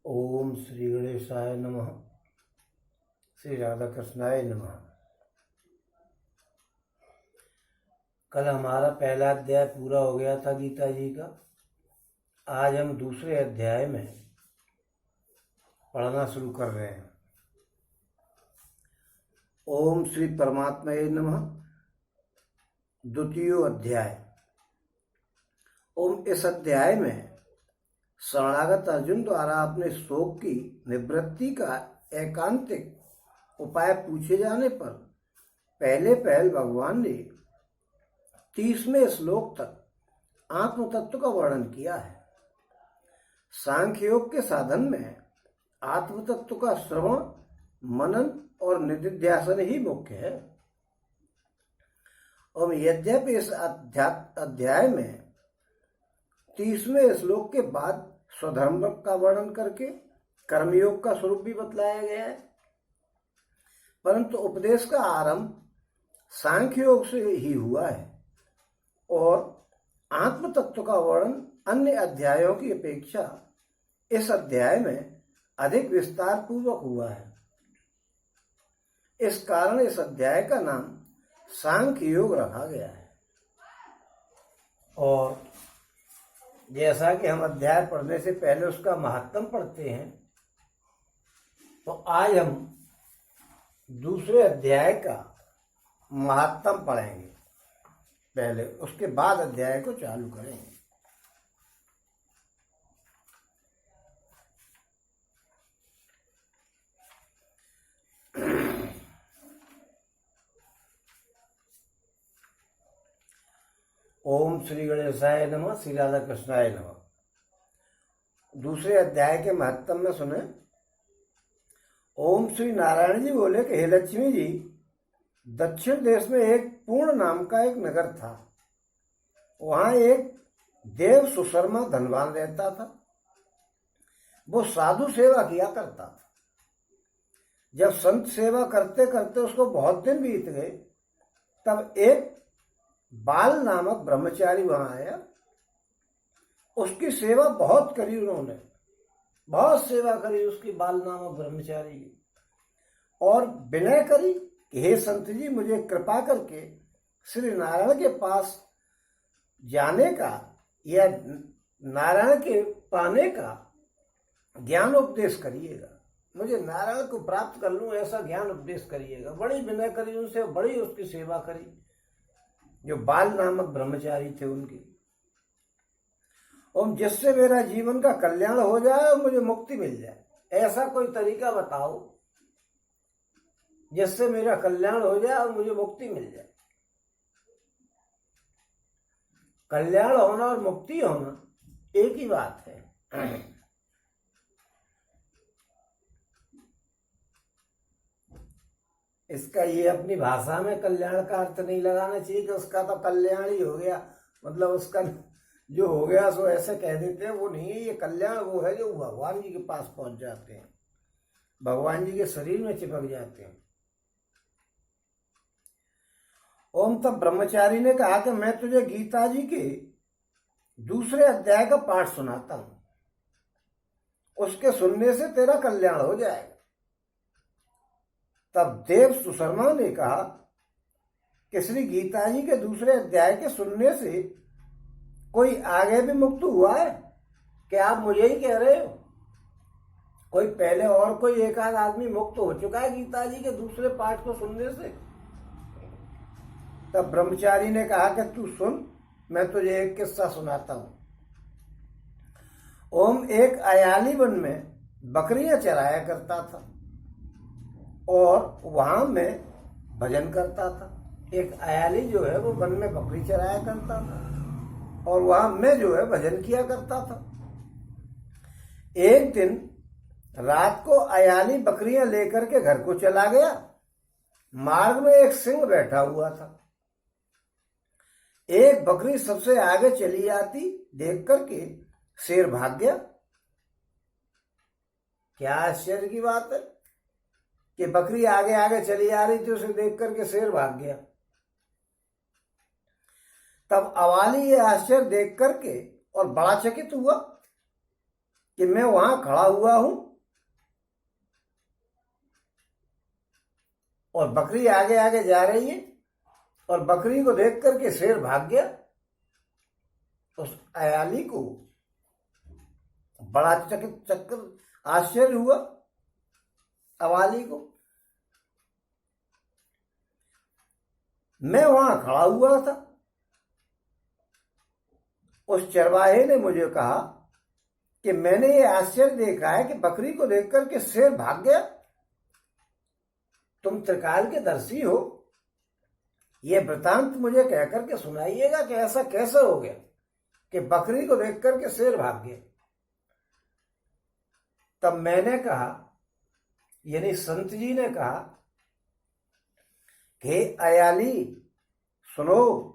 ओम श्री गणेशाय नमः। श्री राधा कृष्णाय नमः। कल हमारा पहला अध्याय पूरा हो गया था गीता जी का। आज हम दूसरे अध्याय में पढ़ना शुरू कर रहे हैं। ओम श्री परमात्माय नमः। द्वितीय अध्याय। ओम इस अध्याय में शरणागत अर्जुन द्वारा अपने शोक की निवृत्ति का एकांतिक उपाय पूछे जाने पर पहले भगवान ने 30वें श्लोक तक आत्म तत्व का वर्णन किया है। सांख्य योग के साधन में आत्म तत्व का श्रवण, मनन और निधिध्यासन ही मुख्य है। और यद्यपि इस अध्याय में 30वें श्लोक के बाद स्वधर्म का वर्णन करके कर्मयोग का स्वरूप भी बतलाया गया है, परंतु उपदेश का आरंभ सांख्य योग से ही हुआ है और आत्म तत्व का वर्णन अन्य अध्यायों की अपेक्षा इस अध्याय में अधिक विस्तार पूर्वक हुआ है। इस कारण इस अध्याय का नाम सांख्य योग रखा गया है। और जैसा कि हम अध्याय पढ़ने से पहले उसका महत्व पढ़ते हैं, तो आज हम दूसरे अध्याय का महत्व पढ़ेंगे पहले, उसके बाद अध्याय को चालू करेंगे। ओम श्री गणेशाय नमः। श्री राधा कृष्णाय नमः। दूसरे अध्याय के महत्व में सुने। ओम श्री नारायण जी बोले कि हे लक्ष्मी जी, दक्षिण देश में एक पूर्ण नाम का एक नगर था। वहां एक देव सुशर्मा धनवान रहता था। वो साधु सेवा किया करता था। जब संत सेवा करते करते उसको बहुत दिन बीत गए, तब एक बाल नामक ब्रह्मचारी वहां आया। उसकी सेवा बहुत करी, उन्होंने बहुत सेवा करी उसकी बाल नामक ब्रह्मचारी की, और विनय करी कि हे संत जी, मुझे कृपा करके श्री नारायण के पास जाने का या नारायण के पाने का ज्ञान उपदेश करिएगा। मुझे नारायण को प्राप्त कर लूं ऐसा ज्ञान उपदेश करिएगा। बड़ी विनय करी उनसे, बड़ी उसकी सेवा करी जो बाल नामक ब्रह्मचारी थे उनकी। और जिससे मेरा जीवन का कल्याण हो जाए और मुझे मुक्ति मिल जाए, ऐसा कोई तरीका बताओ जिससे मेरा कल्याण हो जाए और मुझे मुक्ति मिल जाए। कल्याण होना और मुक्ति होना एक ही बात है। इसका ये अपनी भाषा में कल्याण का अर्थ नहीं लगाना चाहिए कि उसका तो कल्याण ही हो गया, मतलब उसका जो हो गया सो ऐसे कह देते हैं, वो नहीं है। ये कल्याण वो है जो भगवान जी के पास पहुंच जाते हैं, भगवान जी के शरीर में चिपक जाते हैं। ओम तब ब्रह्मचारी ने कहा कि मैं तुझे गीता जी के दूसरे अध्याय का पाठ सुनाता हूं, उसके सुनने से तेरा कल्याण हो जाएगा। तब देव सुशर्मा ने कहा कि श्री गीता जी के दूसरे अध्याय के सुनने से कोई आगे भी मुक्त हुआ है? क्या आप मुझे ही कह रहे हो? कोई पहले और कोई एक आध आदमी मुक्त हो चुका है गीता जी के दूसरे पाठ को सुनने से? तब ब्रह्मचारी ने कहा कि तू सुन, मैं तुझे एक किस्सा सुनाता हूं। ओम एक अयाली वन में बकरियां चराया करता था और वहां में भजन करता था। एक अयाली जो है वो वन में बकरी चराया करता था और वहां मैं जो है भजन किया करता था। एक दिन रात को अयाली बकरियां लेकर के घर को चला गया। मार्ग में एक सिंह बैठा हुआ था। एक बकरी सबसे आगे चली आती देख करके शेर भाग गया। क्या आश्चर्य की बात है कि बकरी आगे आगे चली आ रही थी, उसे देख करके शेर भाग गया। तब अवाली ये आश्चर्य देख करके और बड़ा चकित हुआ कि मैं वहां खड़ा हुआ हूं और बकरी आगे आगे जा रही है और बकरी को देख करके शेर भाग गया। उस अयाली को बड़ा चक्कर आश्चर्य हुआ, अवाली को। मैं वहां खड़ा हुआ था, उस चरवाहे ने मुझे कहा कि मैंने ये आश्चर्य देखा है कि बकरी को देख करके शेर भाग गया। तुम त्रिकाल के दर्शी हो, यह वृतांत मुझे कहकर के सुनाइएगा कि ऐसा कैसे हो गया कि बकरी को देख करके शेर भाग गया। तब मैंने कहा, यानी संत जी ने कहा कि अयाली सुनो,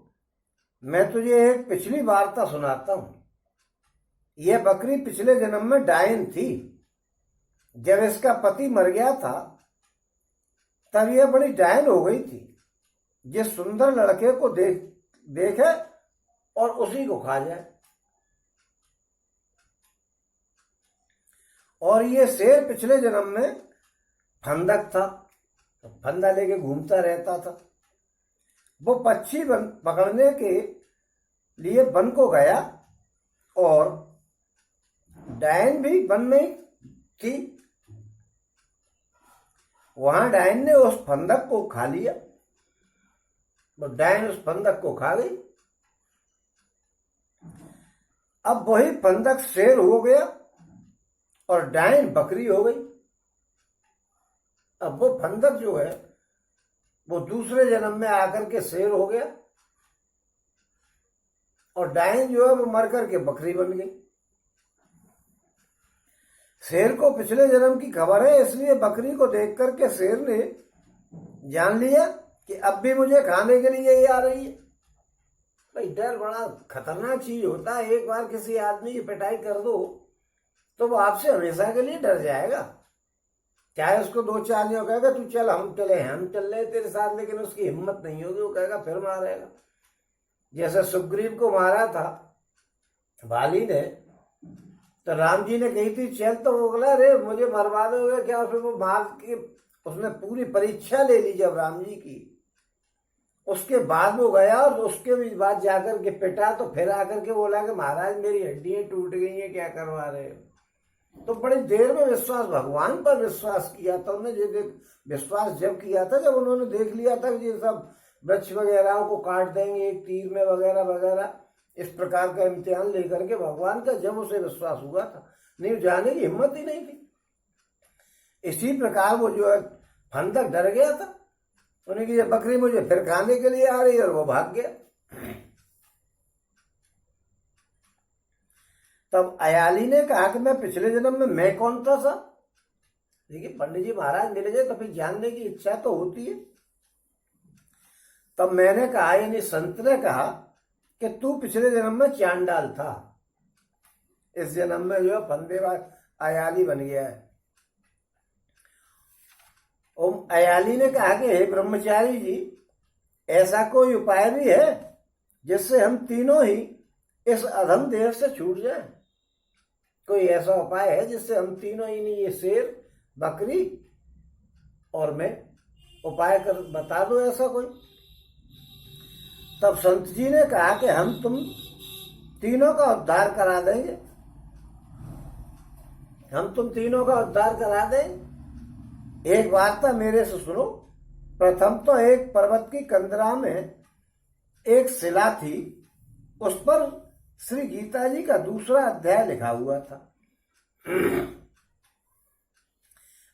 मैं तुझे एक पिछली वार्ता सुनाता हूं। यह बकरी पिछले जन्म में डायन थी। जब इसका पति मर गया था तब यह बड़ी डायन हो गई थी। जिस सुंदर लड़के को देखे और उसी को खा जाए। और ये शेर पिछले जन्म में फंदक था, तो फंदा लेके घूमता रहता था। वो पक्षी पकड़ने के लिए वन को गया और डायन भी वन में थी। वहां डायन ने उस फंदक को खा लिया। वो डायन उस फंदक को खा गई। अब वही फंदक शेर हो गया और डायन बकरी हो गई। अब वो फंदक जो है वो दूसरे जन्म में आकर के शेर हो गया और डायन जो है वो मर करके बकरी बन गई। शेर को पिछले जन्म की खबर है, इसलिए बकरी को देख करके शेर ने जान लिया कि अब भी मुझे खाने के लिए ही आ रही है। भाई डर बड़ा खतरनाक चीज होता है। एक बार किसी आदमी की पिटाई कर दो तो वो आपसे हमेशा के लिए डर जाएगा। चाहे उसको दो चार जो कहेगा तू चल हम चल रहे तेरे साथ, लेकिन उसकी हिम्मत नहीं होगी, वो कहेगा फिर मारेगा। जैसे सुग्रीव को मारा था वाली ने, तो राम जी ने कही थी चल, तो वो बोला अरे मुझे मरवा दोगे क्या। फिर वो मार के उसने पूरी परीक्षा ले ली जब राम जी की। उसके बाद वो गया और उसके भी बाद जाकर के पिटा, तो फिर आकर के बोला कि महाराज मेरी हड्डियां टूट गई हैं, क्या करवा रहे हो। तो बड़ी देर में विश्वास, भगवान पर विश्वास किया था उन्होंने। विश्वास जब किया था जब उन्होंने देख लिया था कि ये सब वृक्ष वगैरह को काट देंगे एक तीर में वगैरह वगैरह, इस प्रकार का इम्तिहान लेकर के भगवान का जब उसे विश्वास हुआ था, नहीं जाने की हिम्मत ही नहीं थी। इसी प्रकार वो जो है फंदक डर गया था, उन्हें कि ये बकरी मुझे फिर खाने के लिए आ रही है, और वो भाग गया। तब अयाली ने कहा कि मैं पिछले जन्म में मैं कौन था सा। देखिए पंडित जी महाराज मिल जाए तो फिर जानने की इच्छा तो होती है। तब मैंने कहा, यानी संत ने कहा कि तू पिछले जन्म में चांडाल था, इस जन्म में जो है फंदेबाज अयाली बन गया है। ओम अयाली ने कहा कि हे ब्रह्मचारी जी, ऐसा कोई उपाय भी है जिससे हम तीनों ही इस अधम देह से छूट जाए। कोई ऐसा उपाय है जिससे हम तीनों ही, नहीं ये शेर बकरी और मैं, उपाय कर बता दो ऐसा कोई। तब संत जी ने कहा कि हम तुम तीनों का उद्धार करा देंगे, हम तुम तीनों का उद्धार करा देंगे। एक वार्ता मेरे से सुनो। प्रथम तो एक पर्वत की कंदरा में एक शिला थी, उस पर श्री गीता जी का दूसरा अध्याय लिखा हुआ था।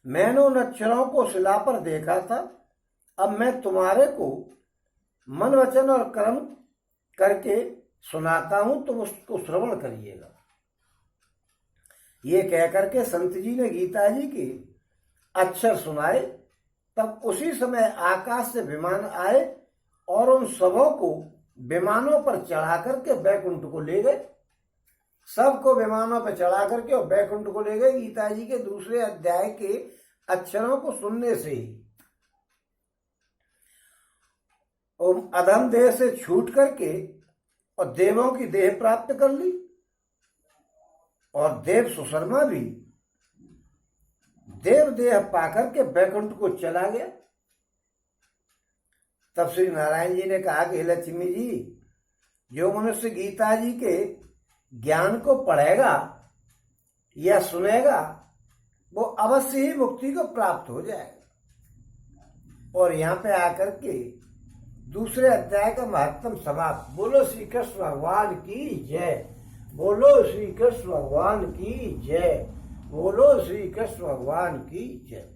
मैंने उन अक्षरों को शिला पर देखा था। अब मैं तुम्हारे को मन वचन और कर्म करके सुनाता हूं, तुम उसको श्रवण करिएगा। ये कहकर के संत जी ने गीता जी के अक्षर सुनाए। तब उसी समय आकाश से विमान आए और उन सबों को विमानों पर चढ़ा करके बैकुंठ को ले गए। सबको विमानों पर चढ़ा करके और बैकुंठ को ले गए, गीता जी के दूसरे अध्याय के अक्षरों को सुनने से ही। अधम देह से छूट करके और देवों की देह प्राप्त कर ली और देव सुशर्मा भी देव देह पाकर के बैकुंठ को चला गया। तब श्री नारायण जी ने कहा कि लक्ष्मी जी, जो मनुष्य गीता जी के ज्ञान को पढ़ेगा या सुनेगा वो अवश्य ही मुक्ति को प्राप्त हो जाएगा। और यहाँ पे आकर के दूसरे अध्याय का महत्तम समाप्त। बोलो श्री कृष्ण भगवान की जय, बोलो श्री कृष्ण भगवान की जय, बोलो श्री कृष्ण भगवान की जय।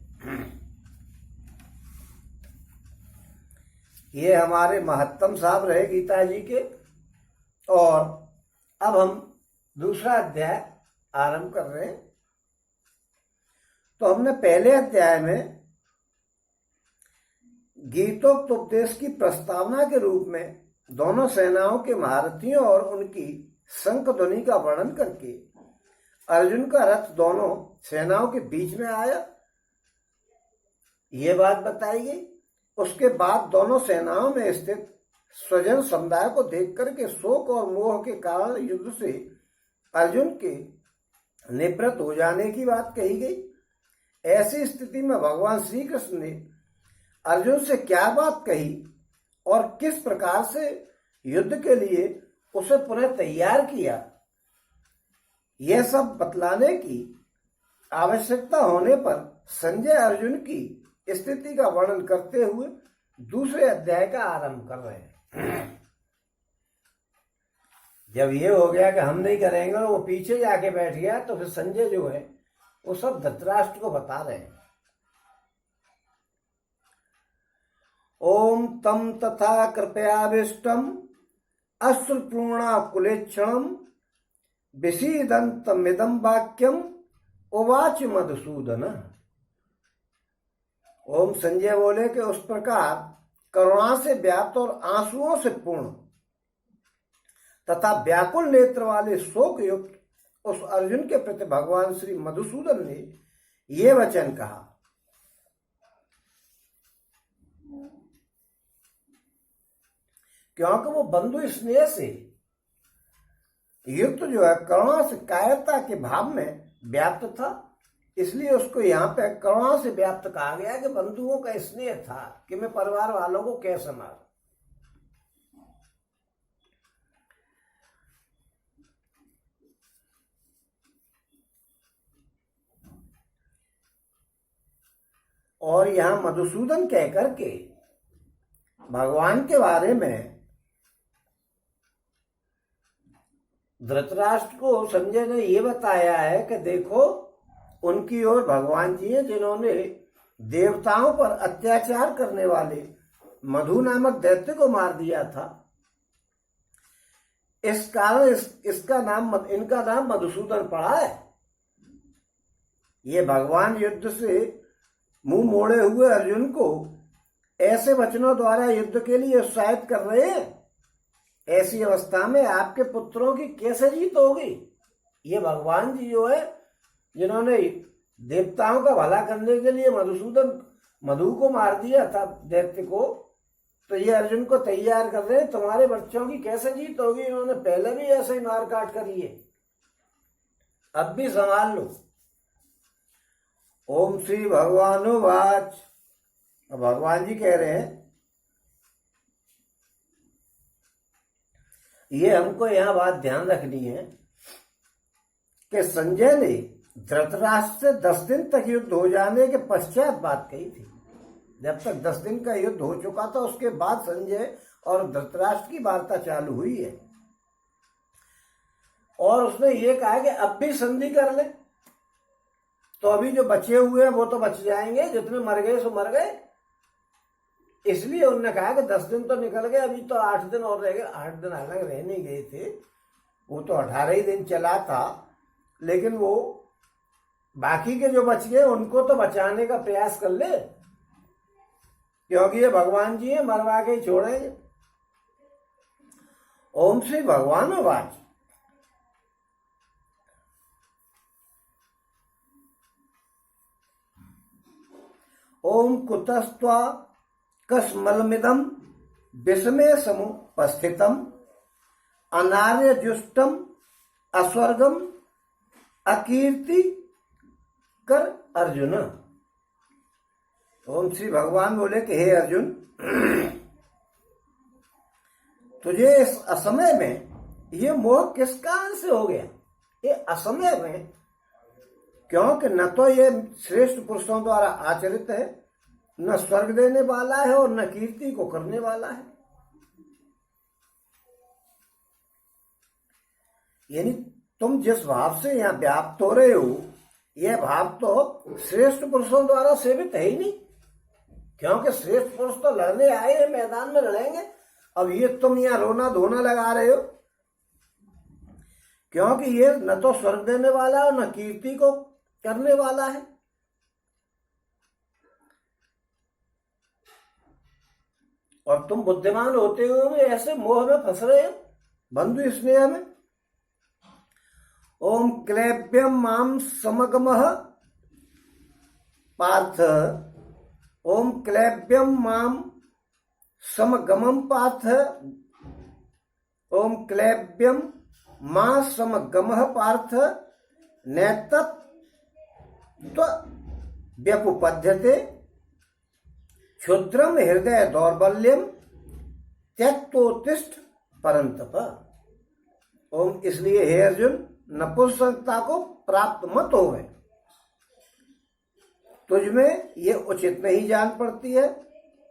ये हमारे महत्तम साहब रहे गीता जी के। और अब हम दूसरा अध्याय आरंभ कर रहे हैं। तो हमने पहले अध्याय में गीतोपदेश की प्रस्तावना के रूप में दोनों सेनाओं के महारथियों और उनकी शंख ध्वनि का वर्णन करके अर्जुन का रथ दोनों सेनाओं के बीच में आया, ये बात बताई गई। उसके बाद दोनों सेनाओं में स्थित स्वजन समुदाय को देख करके शोक और मोह के कारण युद्ध से अर्जुन के निवृत्त हो जाने की बात कही गई। ऐसी स्थिति में भगवान श्री कृष्ण ने अर्जुन से क्या बात कही और किस प्रकार से युद्ध के लिए उसे पुनः तैयार किया, यह सब बतलाने की आवश्यकता होने पर संजय अर्जुन की स्थिति का वर्णन करते हुए दूसरे अध्याय का आरंभ कर रहे हैं। जब ये हो गया कि हम नहीं करेंगे और वो पीछे जाके बैठ गया, तो फिर संजय जो है वो सब धृतराष्ट्र को बता रहे हैं। ओम तम तथा कृपयाभिष्टम अश्रुपूर्णा कुलेक्षणम विषीदन्तमिदं वाक्यम उवाच मधुसूदन। ओम संजय बोले कि उस प्रकार करुणा से व्याप्त और आंसुओं से पूर्ण तथा व्याकुल नेत्र वाले शोक युक्त उस अर्जुन के प्रति भगवान श्री मधुसूदन ने ये वचन कहा। क्योंकि वो बंधु स्नेह से युक्त जो है करुणा से कायरता के भाव में व्याप्त था, इसलिए उसको यहाँ पे करुणा से व्याप्त कहा गया कि बंधुओं का स्नेह था कि मैं परिवार वालों को कैसे मारूं। और यहां मधुसूदन कहकर के भगवान के बारे में धृतराष्ट्र को संजय ने ये बताया है कि देखो, उनकी ओर भगवान जी हैं जिन्होंने देवताओं पर अत्याचार करने वाले मधु नामक दैत्य को मार दिया था। इस कारण इनका नाम मधुसूदन पड़ा है। ये भगवान युद्ध से मुंह मोड़े हुए अर्जुन को ऐसे वचनों द्वारा युद्ध के लिए उत्साहित कर रहे हैं। ऐसी अवस्था में आपके पुत्रों की कैसे जीत होगी? ये भगवान जी जो है जिन्होंने देवताओं का भला करने के लिए मधु को मार दिया था दैत्य को, तो ये अर्जुन को तैयार कर रहे हैं, तुम्हारे बच्चों की कैसे जीत होगी? इन्होंने पहले भी ऐसे ही मार काट करी है, अब भी संभाल लो। ओम श्री भगवानुवाच। भगवान जी कह रहे हैं, ये हमको यहां बात ध्यान रखनी है कि संजय ने धृतराष्ट्र से 10 दिन तक युद्ध हो जाने के पश्चात बात कही थी। जब तक 10 दिन का युद्ध हो चुका था उसके बाद संजय और धृतराष्ट्र की वार्ता चालू हुई है। और उसने ये कहा कि अब भी संधि कर ले, तो अभी जो बचे हुए हैं वो तो बच जाएंगे, जितने मर गए सो मर गए। इसलिए उन्होंने कहा कि 10 दिन तो निकल गए, अभी तो 8 दिन और रह गए। 8 दिन अलग रहने गए थे, वो तो 18 ही दिन चला था, लेकिन वो बाकी के जो बच गए उनको तो बचाने का प्रयास कर ले, क्योंकि ये भगवान जी हैं, मरवा के ही छोड़ेंगे। ओम श्री भगवानुवाच। ओम कुतस्त्वा कस्मलमिदं विषमे समुपस्थितम् अनार्यजुष्टम् अस्वर्गम अकीर्ति कर अर्जुन। ओम श्री भगवान बोले कि हे अर्जुन, तुझे इस असमय में ये मोह किस कारण से हो गया? ये असमय में, क्योंकि न तो ये श्रेष्ठ पुरुषों द्वारा आचरित है, न स्वर्ग देने वाला है और न कीर्ति को करने वाला है। यानी तुम जिस भाव से यहाँ व्याप्त हो रहे हो, यह भाव तो श्रेष्ठ पुरुषों द्वारा सेवित है ही नहीं, क्योंकि श्रेष्ठ पुरुष तो लड़ने आए हैं, मैदान में लड़ेंगे। अब ये तुम यहाँ रोना धोना लगा रहे हो, क्योंकि ये न तो स्वर्ग देने वाला है और न कीर्ति को करने वाला है। और तुम बुद्धिमान होते हुए भी ऐसे मोह में फंस रहे हो बंधु स्नेह में। ओम क्लैप्यम माम समगमः पार्थ। ओम क्लैप्यम माम समगमम पार्थ। ओम क्लैप्यम मां समगमः पार्थ। नैतत् व्यपुपद्यते क्षुद्रम हृदय दौर्बल्यम त्यक्तोत्तिष्ठ परंतप। ओम, इसलिए हे अर्जुन, नपुंसकता को प्राप्त मत होवे। तुझमें ये उचित नहीं जान पड़ती है।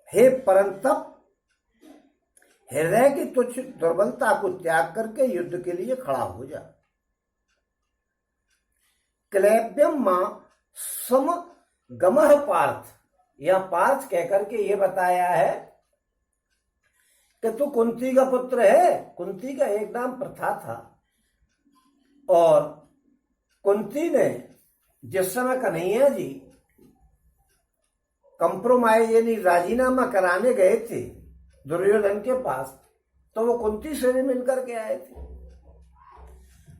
हे परंतप, हृदय की तुच्छ दुर्बलता को त्याग करके युद्ध के लिए खड़ा हो जा। क्लैप्यम मां समगमः पार्थ, यह पार्थ कहकर के ये बताया है कि तू कुंती का पुत्र है। कुंती का एक नाम प्रथा था, और कुंती ने जिस समय कन्हैया जी कंप्रोमाइज यानी राजीनामा कराने गए थे दुर्योधन के पास, तो वो कुंती से भी मिलकर के आए थे।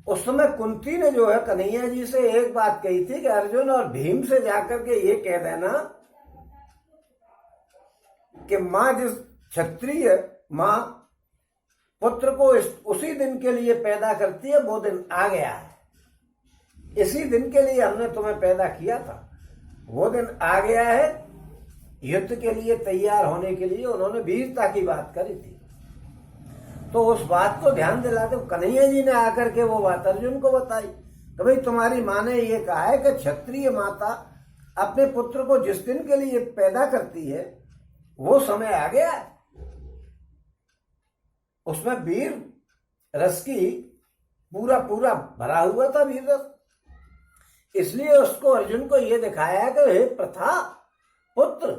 उस समय कुंती ने जो है कन्हैया जी से एक बात कही थी कि अर्जुन और भीम से जाकर के ये कह देना कि मां जिस क्षत्रिय मां पुत्र को उसी दिन के लिए पैदा करती है, वो दिन आ गया है। इसी दिन के लिए हमने तुम्हें पैदा किया था, वो दिन आ गया है। युद्ध के लिए तैयार होने के लिए उन्होंने वीरता की बात करी थी। तो उस बात को ध्यान दिलाते कन्हैया जी ने आकर के वो बात अर्जुन को बताई कि भाई तुम्हारी माँ ने ये कहा है कि क्षत्रिय माता अपने पुत्र को जिस दिन के लिए पैदा करती है वो समय आ गया है। उसमें वीर रस की पूरा पूरा भरा हुआ था, वीर रस। इसलिए उसको अर्जुन को ये दिखाया है कि हे प्रथा पुत्र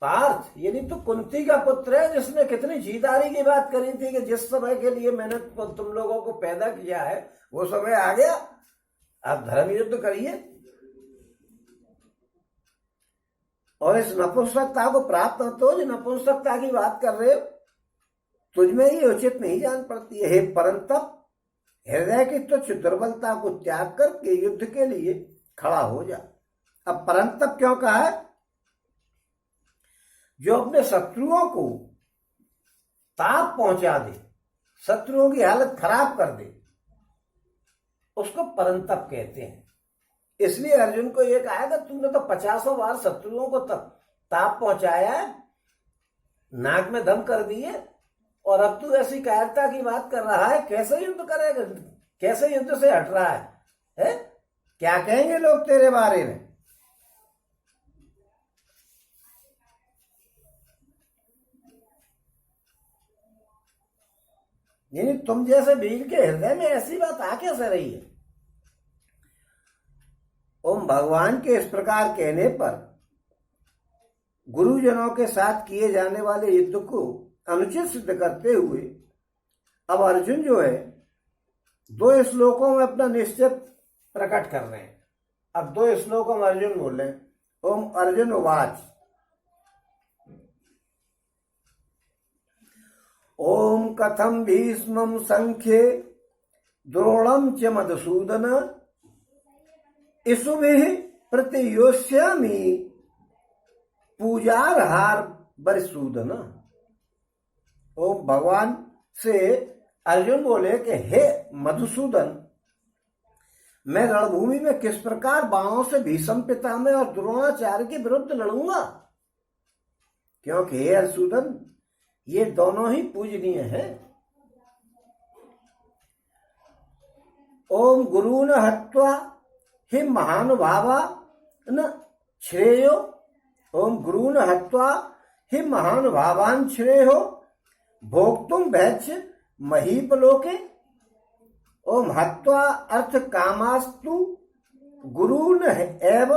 पार्थ, यानी तो कुंती का पुत्र है, जिसने कितनी जीदारी की बात करी थी कि जिस समय के लिए मैंने तुम लोगों को पैदा किया है वो समय आ गया, आप धर्म युद्ध करिए। और इस नपुंसकता को प्राप्त मत हो, जो नपुंसकता की बात कर रहे हो, तुझमें ही उचित नहीं जान पड़ती है। हे परंतप, हृदय की तुच्छ दुर्बलता को त्याग करके युद्ध के लिए खड़ा हो जा। अब परंतप क्यों कहा है? जो अपने शत्रुओं को ताप पहुंचा दे, शत्रुओं की हालत खराब कर दे, उसको परंतप कहते हैं। इसलिए अर्जुन को यह कहा कि तुमने तो 50 बार शत्रुओं को ताप पहुंचाया है, नाक में दम कर दिए, और अब तू ऐसी कायरता की बात कर रहा है। कैसे युद्ध करेगा? कैसे युद्ध से हट रहा है? क्या कहेंगे लोग तेरे बारे में? यानी तुम जैसे वीर के हृदय में ऐसी बात आ कैसे रही है? ओम, भगवान के इस प्रकार कहने पर गुरुजनों के साथ किए जाने वाले युद्ध को अनुचित सिद्ध करते हुए अब अर्जुन जो है 2 श्लोकों में अपना निश्चय प्रकट कर रहे हैं। अब 2 श्लोकों में अर्जुन बोल रहे हैं। ओम अर्जुन उवाच। ओम कथम भीष्मं संख्ये द्रोणं च मधुसूदन इसुभिः प्रतियोष्यामि पूजारहार बरिसूदन। ओम, भगवान से अर्जुन बोले कि हे मधुसूदन, मैं रणभूमि में किस प्रकार बाणों से भीष्म पितामह और द्रोणाचार्य के विरुद्ध लड़ूंगा, क्योंकि हे अरिसूदन ये दोनों ही पूजनीय हैं। ओम गुरून हत्वा हि महानुभावा न श्रेयो, ओम गुरून हत्वा हि महानुभावान श्रेयो भोक्तुम भैक्ष महीपलोके। ओम हत्वा अर्थ कामास्तु गुरून एव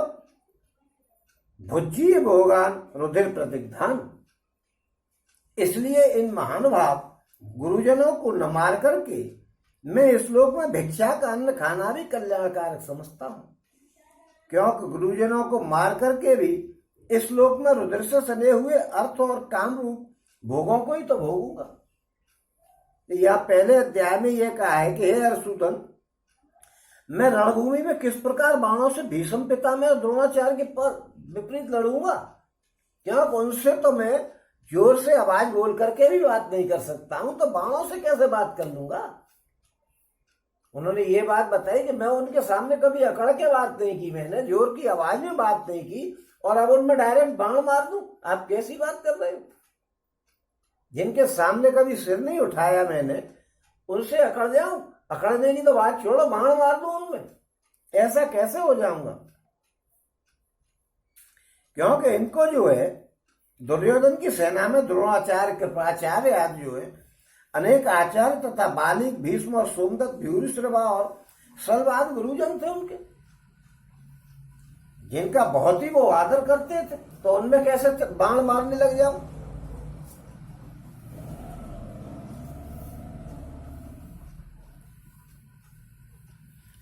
भुज्जीय भोगान रुधिर प्रतिग्धान। इसलिए इन महानुभाव गुरुजनों को न मार करके मैं इस श्लोक में भिक्षा का अन्न खाना भी कल्याणकारक समझता हूं, क्योंकि गुरुजनों को मार करके भी इस श्लोक में रुधिर से सने हुए अर्थ और काम रूप भोगों को ही तो भोगूंगा। यह पहले अध्याय में यह कहा है कि हे अरिसूदन, मैं रणभूमि में किस प्रकार बाणों से भीष्म पितामह और द्रोणाचार्य के विपरीत लड़ूंगा, क्योंकि उनसे तो मैं जोर से आवाज बोल करके भी बात नहीं कर सकता हूं, तो बाणों से कैसे बात कर लूंगा। उन्होंने ये बात बताई कि मैं उनके सामने कभी अकड़ के बात नहीं की, मैंने जोर की आवाज में बात नहीं की, और अब उनमें डायरेक्ट बाण मार दूं। आप कैसी बात कर रहे हो? जिनके सामने कभी सिर नहीं उठाया मैंने, उनसे अकड़ जाऊं? अकड़ने की तो बात छोड़ो, बाण मार दूं उनमें, ऐसा कैसे हो जाऊंगा? क्योंकि इनको जो है दुर्योधन की सेना में द्रोणाचार्य, कृपाचार्य आदि जो है अनेक आचार्य तथा बालिक, भीष्म और सोमदत्त, भूरिश्रवा और सलवाद गुरुजन थे उनके, जिनका बहुत ही वो आदर करते थे, तो उनमें कैसे बाण मारने लग जाऊं?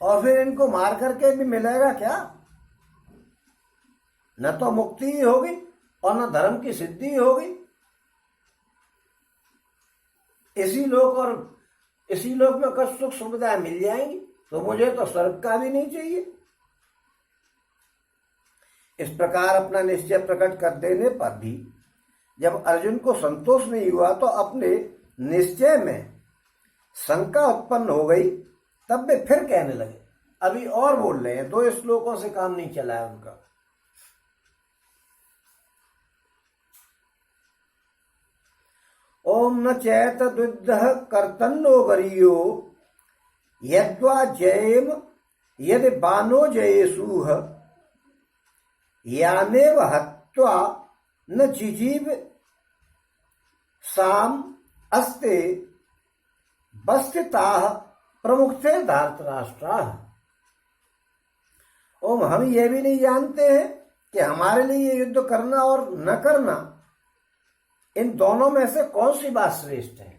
और फिर इनको मार करके भी मिलेगा क्या? न तो मुक्ति ही होगी और न धर्म की सिद्धि होगी। इसी लोक में कुछ सुख सुविधाएं मिल जाएंगी, तो मुझे तो स्वर्ग का भी नहीं चाहिए। इस प्रकार अपना निश्चय प्रकट कर देने पर भी जब अर्जुन को संतोष नहीं हुआ, तो अपने निश्चय में शंका उत्पन्न हो गई। तब वे फिर कहने लगे, अभी और बोल रहे हैं, 2 श्लोकों से काम नहीं चला है उनका। ओम न चैत द्विदः कर्तन्नो वरीयो यद्वा जयेम यदि बानो जयेसुह यानेव हत्वा न जिजीव साम अस्ते बस्तिताः प्रमुखे धार्तराष्ट्राः। ओम हम ये भी नहीं जानते हैं कि हमारे लिए युद्ध करना और न करना, इन दोनों में से कौन सी बात श्रेष्ठ है।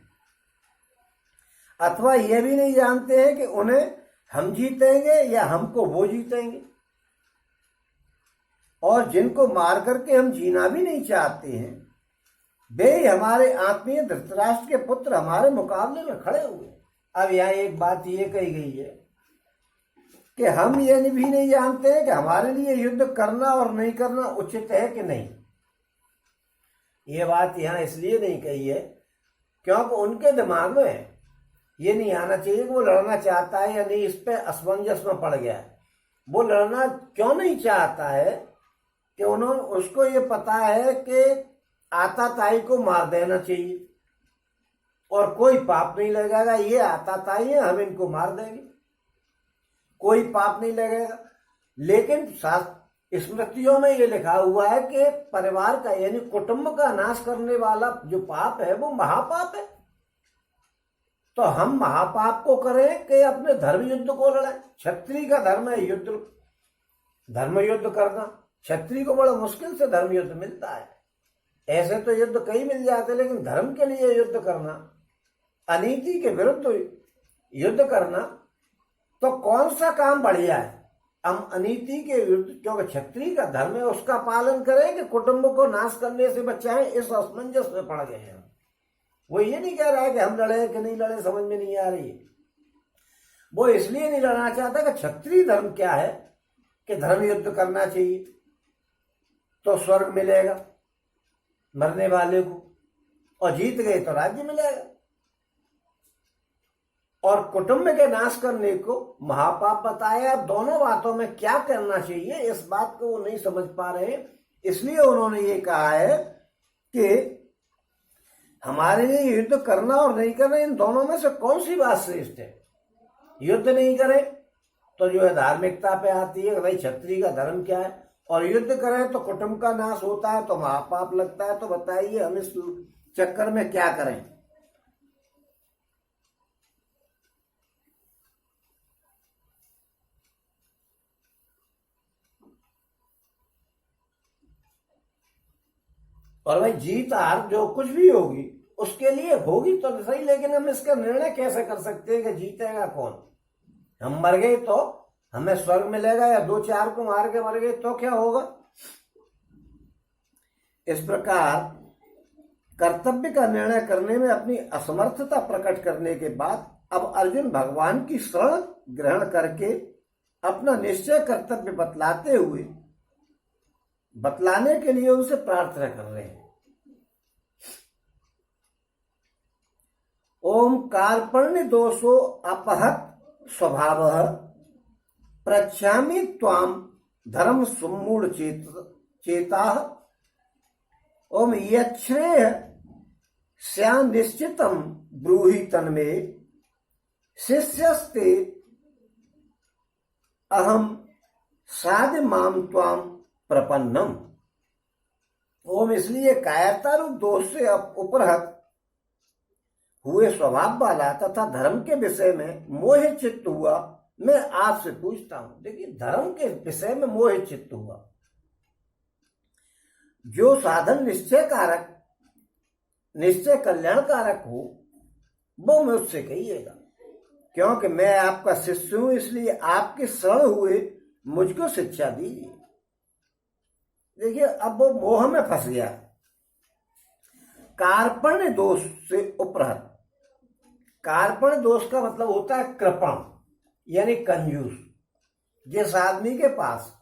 अथवा यह भी नहीं जानते हैं कि उन्हें हम जीतेंगे या हमको वो जीतेंगे। और जिनको मार करके हम जीना भी नहीं चाहते हैं, वे ही हमारे आत्मीय धृतराष्ट्र के पुत्र हमारे मुकाबले में खड़े हुए। अब यहाँ एक बात ये कही गई है कि हम ये भी नहीं जानते हैं कि हमारे लिए युद्ध करना और नहीं करना उचित है कि नहीं। ये बात यहाँ इसलिए नहीं कही है क्योंकि उनके दिमाग में ये नहीं आना चाहिए कि वो लड़ना चाहता है या नहीं, इस पे असमंजस में पड़ गया है। वो लड़ना क्यों नहीं चाहता है कि उसको ये पता है कि आताताई को मार देना चाहिए और कोई पाप नहीं लगेगा। ये आताताई है, हम इनको मार देंगे, कोई पाप नहीं लगेगा। लेकिन स्मृतियों में ये लिखा हुआ है कि परिवार का यानी कुटुंब का नाश करने वाला जो पाप है वो महापाप है। तो हम महापाप को करें कि अपने धर्म युद्ध को लड़ें? क्षत्रिय का धर्म है युद्ध, धर्म युद्ध करना। क्षत्रिय को बड़ा मुश्किल से धर्म युद्ध मिलता है। ऐसे तो युद्ध कई मिल जाते, लेकिन धर्म के लिए युद्ध करना, अनीति के विरुद्ध युद्ध करना, तो कौन सा काम बढ़िया है? हम अनीति के विरुद्ध, क्योंकि क्षत्रिय का धर्म है, उसका पालन करें कि कुटुंब को नाश करने से बचाएं, इस असमंजस में पड़ गए हैं। वो ये नहीं कह रहा है कि हम लड़े कि नहीं लड़े, समझ में नहीं आ रही है। वो इसलिए नहीं लड़ना चाहता कि क्षत्रिय धर्म क्या है कि धर्म युद्ध करना चाहिए तो स्वर्ग मिलेगा मरने वाले को, और जीत गए तो राज्य मिलेगा। और कुटुंब के नाश करने को महापाप बताया। अब दोनों बातों में क्या करना चाहिए इस बात को वो नहीं समझ पा रहे, इसलिए उन्होंने ये कहा है कि हमारे लिए युद्ध करना और नहीं करना, इन दोनों में से कौन सी बात श्रेष्ठ है। युद्ध नहीं करे तो जो है धार्मिकता पे आती है कि भाई क्षत्रिय का धर्म क्या है, और युद्ध करें तो कुटुंब का नाश होता है तो महापाप लगता है। तो बताइए हम इस चक्कर में क्या करें। और भाई जीत हार जो कुछ भी होगी उसके लिए होगी तो सही, लेकिन हम इसका निर्णय कैसे कर सकते हैं कि जीतेगा कौन। हम मर गए तो हमें स्वर्ग मिलेगा, या दो चार को मार के मर गए तो क्या होगा। इस प्रकार कर्तव्य का निर्णय करने में अपनी असमर्थता प्रकट करने के बाद अब अर्जुन भगवान की शरण ग्रहण करके अपना निश्चय कर्तव्य बतलाने के लिए उनसे प्रार्थना कर रहे हैं। ओम कार्पण्य दोषो अपहत स्वभाव प्रच्छामि त्वाम धर्म सम्मूढ़ चेता। ओम यच्छ्रेय स्या निश्चितम ब्रूहि तन्मे शिष्यस्ते अहम साध माम त्वाम प्रपन्नम। ओम इसलिए कायरता रूप दोष से उपरहत हुए स्वभाव वाला तथा धर्म के विषय में मोहित चित्त हुआ मैं आपसे पूछता हूं। देखिए, धर्म के विषय में मोहित चित्त हुआ, जो साधन निश्चय कल्याणकारक हो वो मुझसे कहिएगा, क्योंकि मैं आपका शिष्य हूं, इसलिए आपके शरण हुए मुझको शिक्षा दीजिए। देखिए, अब वो मोह में फंस गया। कार्पण्य दोष से उपरहत, कार्पण्य दोष का मतलब होता है कृपण, यानी कंजूस। जिस आदमी के पास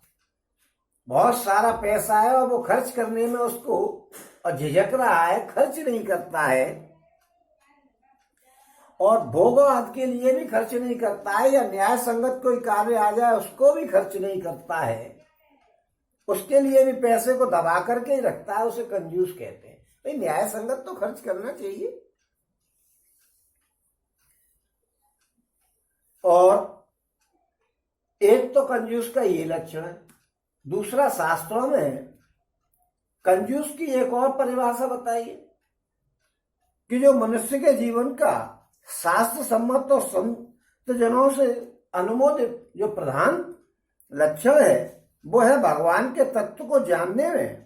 बहुत सारा पैसा है और वो खर्च करने में उसको झिझक रहा है, खर्च नहीं करता है, और भोगवाद के लिए भी खर्च नहीं करता है, या न्याय संगत कोई कार्य आ जाए उसको भी खर्च नहीं करता है, उसके लिए भी पैसे को दबा करके ही रखता है, उसे कंजूस कहते हैं। भाई न्याय संगत तो खर्च करना चाहिए। और एक तो कंजूस का ये लक्षण है। दूसरा, शास्त्रों में कंजूस की एक और परिभाषा बताइए कि जो मनुष्य के जीवन का शास्त्र सम्मत और संत जनों से अनुमोदित जो प्रधान लक्षण है वो है भगवान के तत्व को जानने में,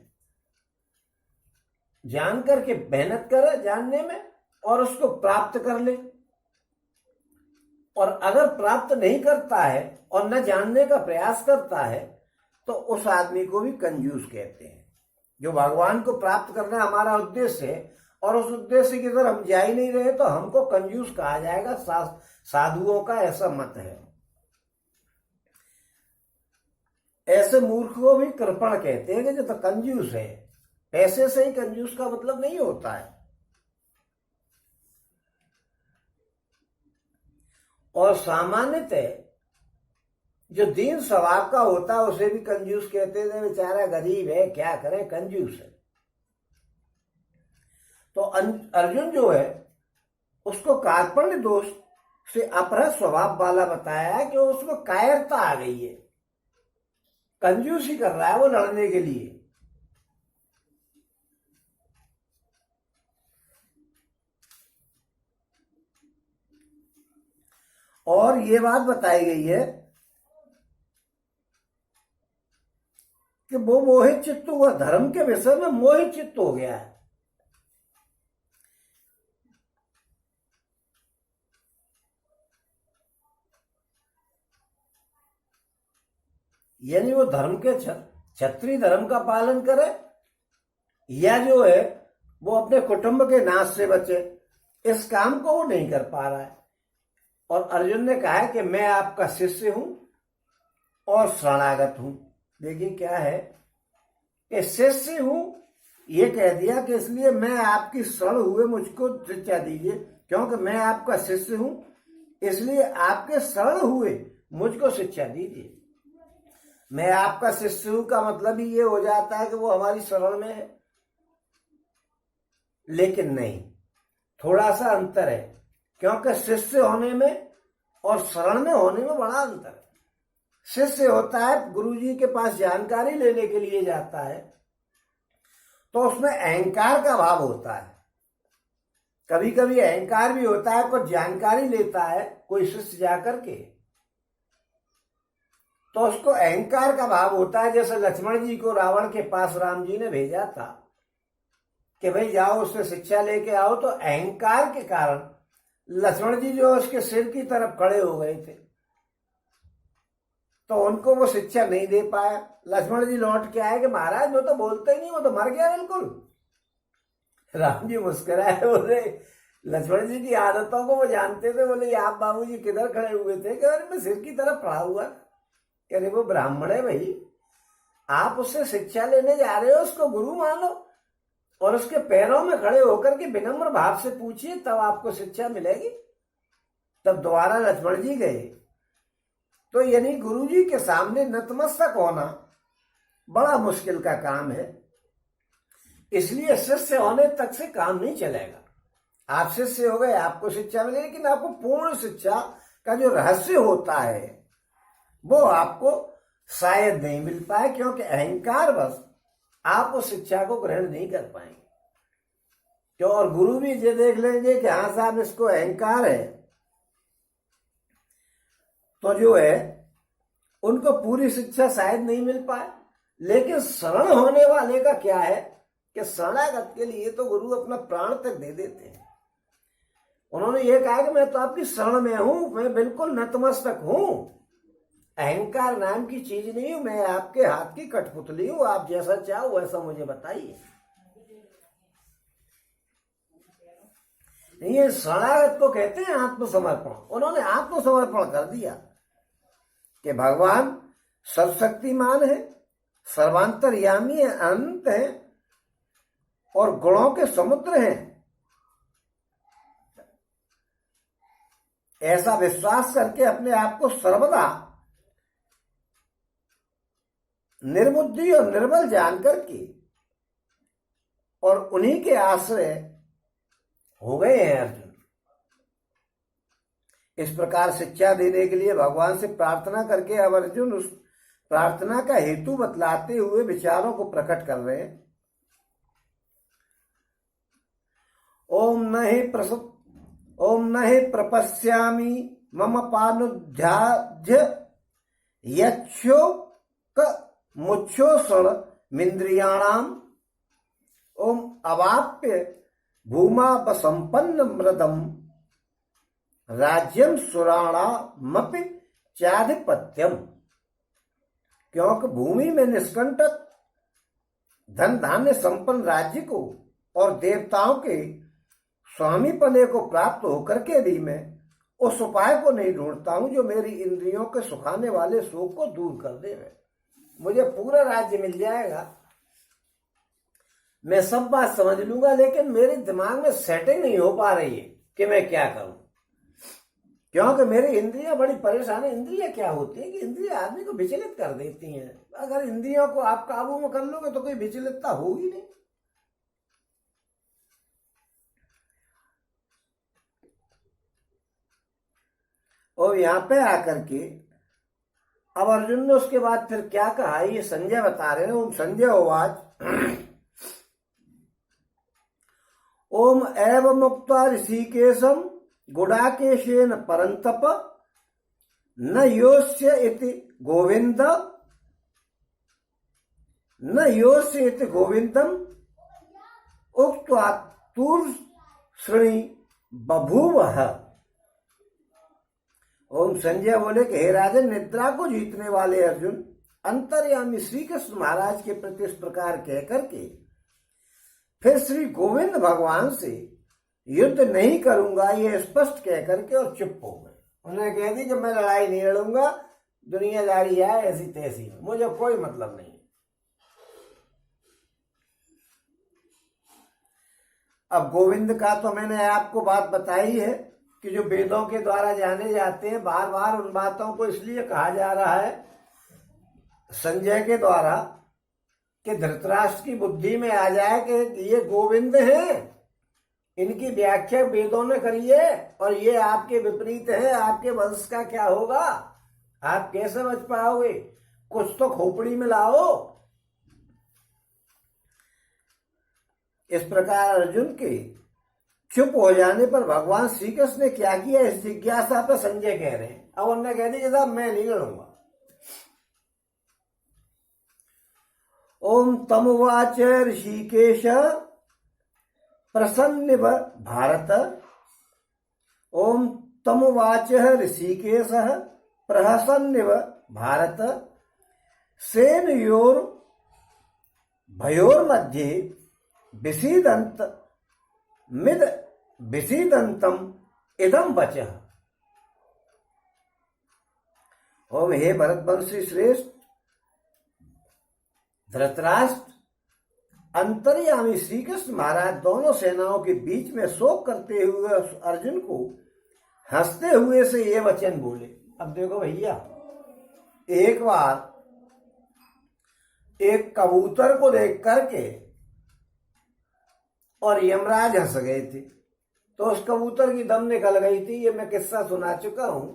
जान करके मेहनत करे जानने में और उसको प्राप्त कर ले। और अगर प्राप्त नहीं करता है और न जानने का प्रयास करता है तो उस आदमी को भी कंजूस कहते हैं। जो भगवान को प्राप्त करना हमारा उद्देश्य है और उस उद्देश्य की तरफ हम जा ही नहीं रहे तो हमको कंजूस कहा जाएगा। साधुओं का ऐसा मत है। ऐसे मूर्ख को भी कृपण कहते हैं कि जो तो कंजूस है। पैसे से ही कंजूस का मतलब नहीं होता है। और सामान्यतः जो दीन स्वभाव का होता है उसे भी कंजूस कहते हैं। बेचारा गरीब है, क्या करें, कंजूस है। तो अर्जुन जो है उसको कार्पण्य दोष से अपहृत स्वभाव वाला बताया है कि उसको कायरता आ गई है, कंजूसी कर रहा है वो लड़ने के लिए। और ये बात बताई गई है कि वो मोहित चित्त हुआ, धर्म के विषय में मोहित चित्त हो गया है। यानी वो धर्म के क्षत्रिय धर्म का पालन करे या जो है वो अपने कुटुंब के नाश से बचे, इस काम को वो नहीं कर पा रहा है। और अर्जुन ने कहा है कि मैं आपका शिष्य हूं और शरणागत हूं। देखिए क्या है कि शिष्य हूं ये कह दिया कि इसलिए मैं आपकी शरण हुए मुझको शिक्षा दीजिए, क्योंकि मैं आपका शिष्य हूं इसलिए आपके शरण हुए मुझको शिक्षा दीजिए। मैं आपका शिष्य हूं का मतलब ही ये हो जाता है कि वो हमारी शरण में है, लेकिन नहीं, थोड़ा सा अंतर है, क्योंकि शिष्य होने में और शरण में होने में बड़ा अंतर है। शिष्य होता है गुरुजी के पास जानकारी लेने के लिए जाता है, तो उसमें अहंकार का भाव होता है। कभी कभी अहंकार भी होता है, कुछ जानकारी लेता है कोई शिष्य जाकर के, तो उसको अहंकार का भाव होता है। जैसे लक्ष्मण जी को रावण के पास राम जी ने भेजा था कि भाई जाओ उससे शिक्षा लेके आओ, तो अहंकार के कारण लक्ष्मण जी जो उसके सिर की तरफ खड़े हो गए थे, तो उनको वो शिक्षा नहीं दे पाया। लक्ष्मण जी लौट के आए कि महाराज वो तो बोलते ही नहीं, वो तो मर गया बिल्कुल। राम जी मुस्कुराए, बोले लक्ष्मण जी की आदतों को वो जानते थे। बोले आप बाबूजी किधर खड़े हुए थे? कि अरे मैं सिर की तरफ खड़ा हुआ। कह रहे वो ब्राह्मण है भाई, आप उससे शिक्षा लेने जा रहे हो, उसको गुरु मानो और उसके पैरों में खड़े होकर के विनम्र भाव से पूछिए, तब आपको शिक्षा मिलेगी। तब दोबारा लक्ष्मण जी गए। तो यानी गुरु जी के सामने नतमस्तक होना बड़ा मुश्किल का काम है। इसलिए शिष्य होने तक से काम नहीं चलेगा। आप शिष्य हो गए, आपको शिक्षा मिलेगी, लेकिन आपको पूर्ण शिक्षा का जो रहस्य होता है वो आपको शायद नहीं मिल पाए, क्योंकि अहंकार बस आप उस शिक्षा को ग्रहण नहीं कर पाएंगे। क्यों? और गुरु भी ये देख लेंगे कि हाँ साहब इसको अहंकार है, तो जो है उनको पूरी शिक्षा शायद नहीं मिल पाए। लेकिन शरण होने वाले का क्या है कि शरणागत के लिए तो गुरु अपना प्राण तक दे देते हैं। उन्होंने ये कहा कि मैं तो आपकी शरण में हूं, मैं बिल्कुल नतमस्तक हूं, अहंकार नाम की चीज नहीं हूं, मैं आपके हाथ की कठपुतली हूं, आप जैसा चाहो वैसा मुझे बताइए। ये शरणागत को कहते हैं आत्मसमर्पण। उन्होंने आत्मसमर्पण कर दिया कि भगवान सर्वशक्तिमान है, सर्वांतर्यामी है, अनंत है और गुणों के समुद्र हैं। ऐसा विश्वास करके अपने आप को सर्वदा निर्बुद्धि और निर्बल जानकर के और उन्हीं के आश्रय हो गए हैं अर्जुन। इस प्रकार शिक्षा देने के लिए भगवान से प्रार्थना करके अब अर्जुन उस प्रार्थना का हेतु बतलाते हुए विचारों को प्रकट कर रहे हैं। ओम न हि प्रपश्यामि मम पानुध्याज्य यच्छोक मुच्छोषण मिन्द्रियाणाम ओम अवाप्य भूमापसंपन्न मृदम राज्यम सुराणामपि चाधिपत्यम। क्योंकि भूमि में निष्कंटक धन धान्य संपन्न राज्य को और देवताओं के स्वामी पने को प्राप्त होकर के भी मैं उस उपाय को नहीं ढूंढता हूं जो मेरी इंद्रियों के सुखाने वाले शोक को दूर कर दे। मुझे पूरा राज्य मिल जाएगा, मैं सब बात समझ लूंगा, लेकिन मेरे दिमाग में सेटिंग नहीं हो पा रही है कि मैं क्या करूं, क्योंकि मेरी इंद्रियां बड़ी परेशान है। इंद्रियां क्या होती है कि इंद्रियां आदमी को विचलित कर देती हैं। अगर इंद्रियों को आप काबू में कर लोगे तो कोई विचलितता होगी नहीं। और यहां पे आकर के अब अर्जुन ने उसके बाद फिर क्या कहा, ये संजय बता रहे हैं। ओम संजय उवाच ओम एव मुक्त्वा ऋषिकेशम गुडाकेशेन परंतप न योस्य इति गोविंद न योस्य इति गोविंदम उक्त्वा तूर्षणि बभूवः। ओम संजय बोले कि हे राजन, निद्रा को जीतने वाले अर्जुन अंतर्यामी श्री कृष्ण महाराज के प्रति इस प्रकार कह करके फिर श्री गोविंद भगवान से युद्ध नहीं करूंगा ये स्पष्ट कह करके और चुप हो गए। उन्होंने कह दी कि मैं लड़ाई नहीं लड़ूंगा, दुनियादारी है ऐसी तैसी, मुझे कोई मतलब नहीं। अब गोविंद का तो मैंने आपको बात बताई है कि जो वेदों के द्वारा जाने जाते हैं, बार बार उन बातों को इसलिए कहा जा रहा है संजय के द्वारा कि धृतराष्ट्र की बुद्धि में आ जाए कि ये गोविंद हैं, इनकी व्याख्या वेदों ने करी है और ये आपके विपरीत है, आपके वंश का क्या होगा, आप कैसे बच पाओगे, कुछ तो खोपड़ी में लाओ। इस प्रकार अर्जुन के चुप हो जाने पर भगवान श्री कृष्ण ने क्या किया, इस जिज्ञासा पर संजय कह रहे हैं। अब उन्होंने कह दिया साहब मैं नहीं लड़ूंगा। ओम तमुवाच ऋषिकेश प्रसन्न भारत। ओम तमुवाच ऋषिकेश प्रहसन्न भारत। सेनयोर भयोर मध्ये विसीदंत मिद विसीदंतम इदम वचः। ओम हे भरतवंशी श्रेष्ठ धृतराष्ट्र, अंतर्यामी श्री कृष्ण महाराज दोनों सेनाओं के बीच में शोक करते हुए अर्जुन को हंसते हुए से ये वचन बोले। अब देखो भैया, एक बार एक कबूतर को देख करके और यमराज हंस गए थे, तो उस कबूतर की दम निकल गई थी। ये मैं किस्सा सुना चुका हूं।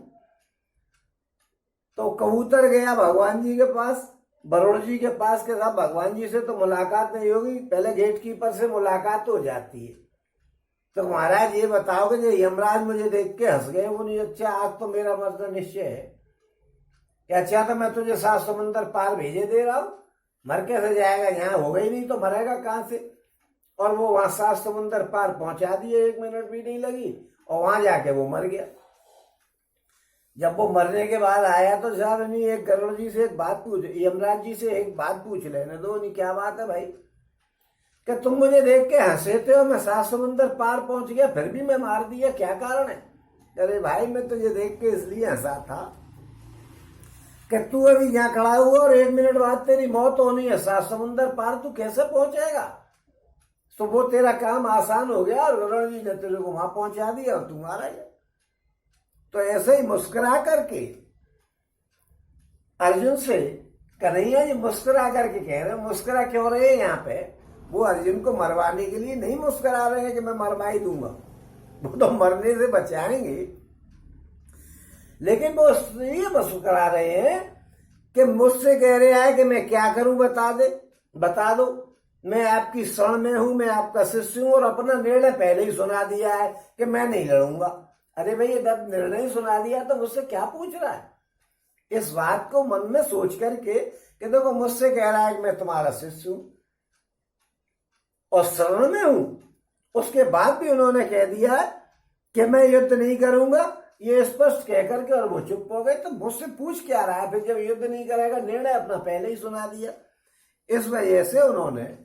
तो कबूतर गया भगवान जी के पास, वरुण जी के पास के साथ। भगवान जी से तो मुलाकात नहीं होगी, पहले गेट कीपर से मुलाकात हो जाती है। तो महाराज ये बताओ कि जो यमराज मुझे देख के हंस गए, वो नहीं अच्छा आज तो मेरा मरना निश्चय है क्या? अच्छा तो मैं तुझे 7 समुंदर पार भेजे दे रहा हूं, मर कैसे जाएगा? यहाँ होगा ही नहीं तो मरेगा कहां से? और वो वहां 7 समुंदर पार पहुंचा दिए, 1 मिनट भी नहीं लगी, और वहां जाके वो मर गया। जब वो मरने के बाद आया तो साहब नहीं, एक गरुड़ जी से एक बात पूछ, यमराज जी से एक बात पूछ लेने दो। नहीं क्या बात है भाई, कि तुम मुझे देख के हंसे थे और मैं 7 समुंदर पार पहुंच गया, फिर भी मैं मार दिया, क्या कारण है? अरे भाई मैं तुझे देख के इसलिए हंसा था कि तू अभी यहाँ खड़ा हुआ और 1 मिनट बाद तेरी मौत होनी है, 7 समुंदर पार तू कैसे पहुंचेगा? तो वो तेरा काम आसान हो गया और गरुड़ जी ने तेरे को वहां पहुंचा दिया और तू मारा गया। तो ऐसे ही मुस्कुरा करके अर्जुन से कन्हैया जी मुस्कुरा करके कह रहे, मुस्कुरा क्यों रहे हैं यहाँ पे? वो अर्जुन को मरवाने के लिए नहीं मुस्कुरा रहे हैं कि मैं मरवा ही दूंगा, वो तो मरने से बचाएंगे, लेकिन वो इसलिए मुस्कुरा रहे हैं कि मुझसे कह रहे हैं कि मैं क्या करूं, बता दो, मैं आपकी शरण में हूं, मैं आपका शिष्य हूं और अपना निर्णय पहले ही सुना दिया है कि मैं नहीं लड़ूंगा। अरे भाई जब निर्णय सुना दिया तो मुझसे क्या पूछ रहा है? इस बात को मन में सोच करके कि देखो मुझसे कह रहा है कि मैं तुम्हारा शिष्य हूं और शरण में हूं, उसके बाद भी उन्होंने कह दिया कि मैं युद्ध नहीं करूंगा, ये स्पष्ट कह करके और वो चुप हो गए। तो मुझसे पूछ क्या रहा है? फिर जब युद्ध नहीं करेगा, निर्णय अपना पहले ही सुना दिया। इस वजह से उन्होंने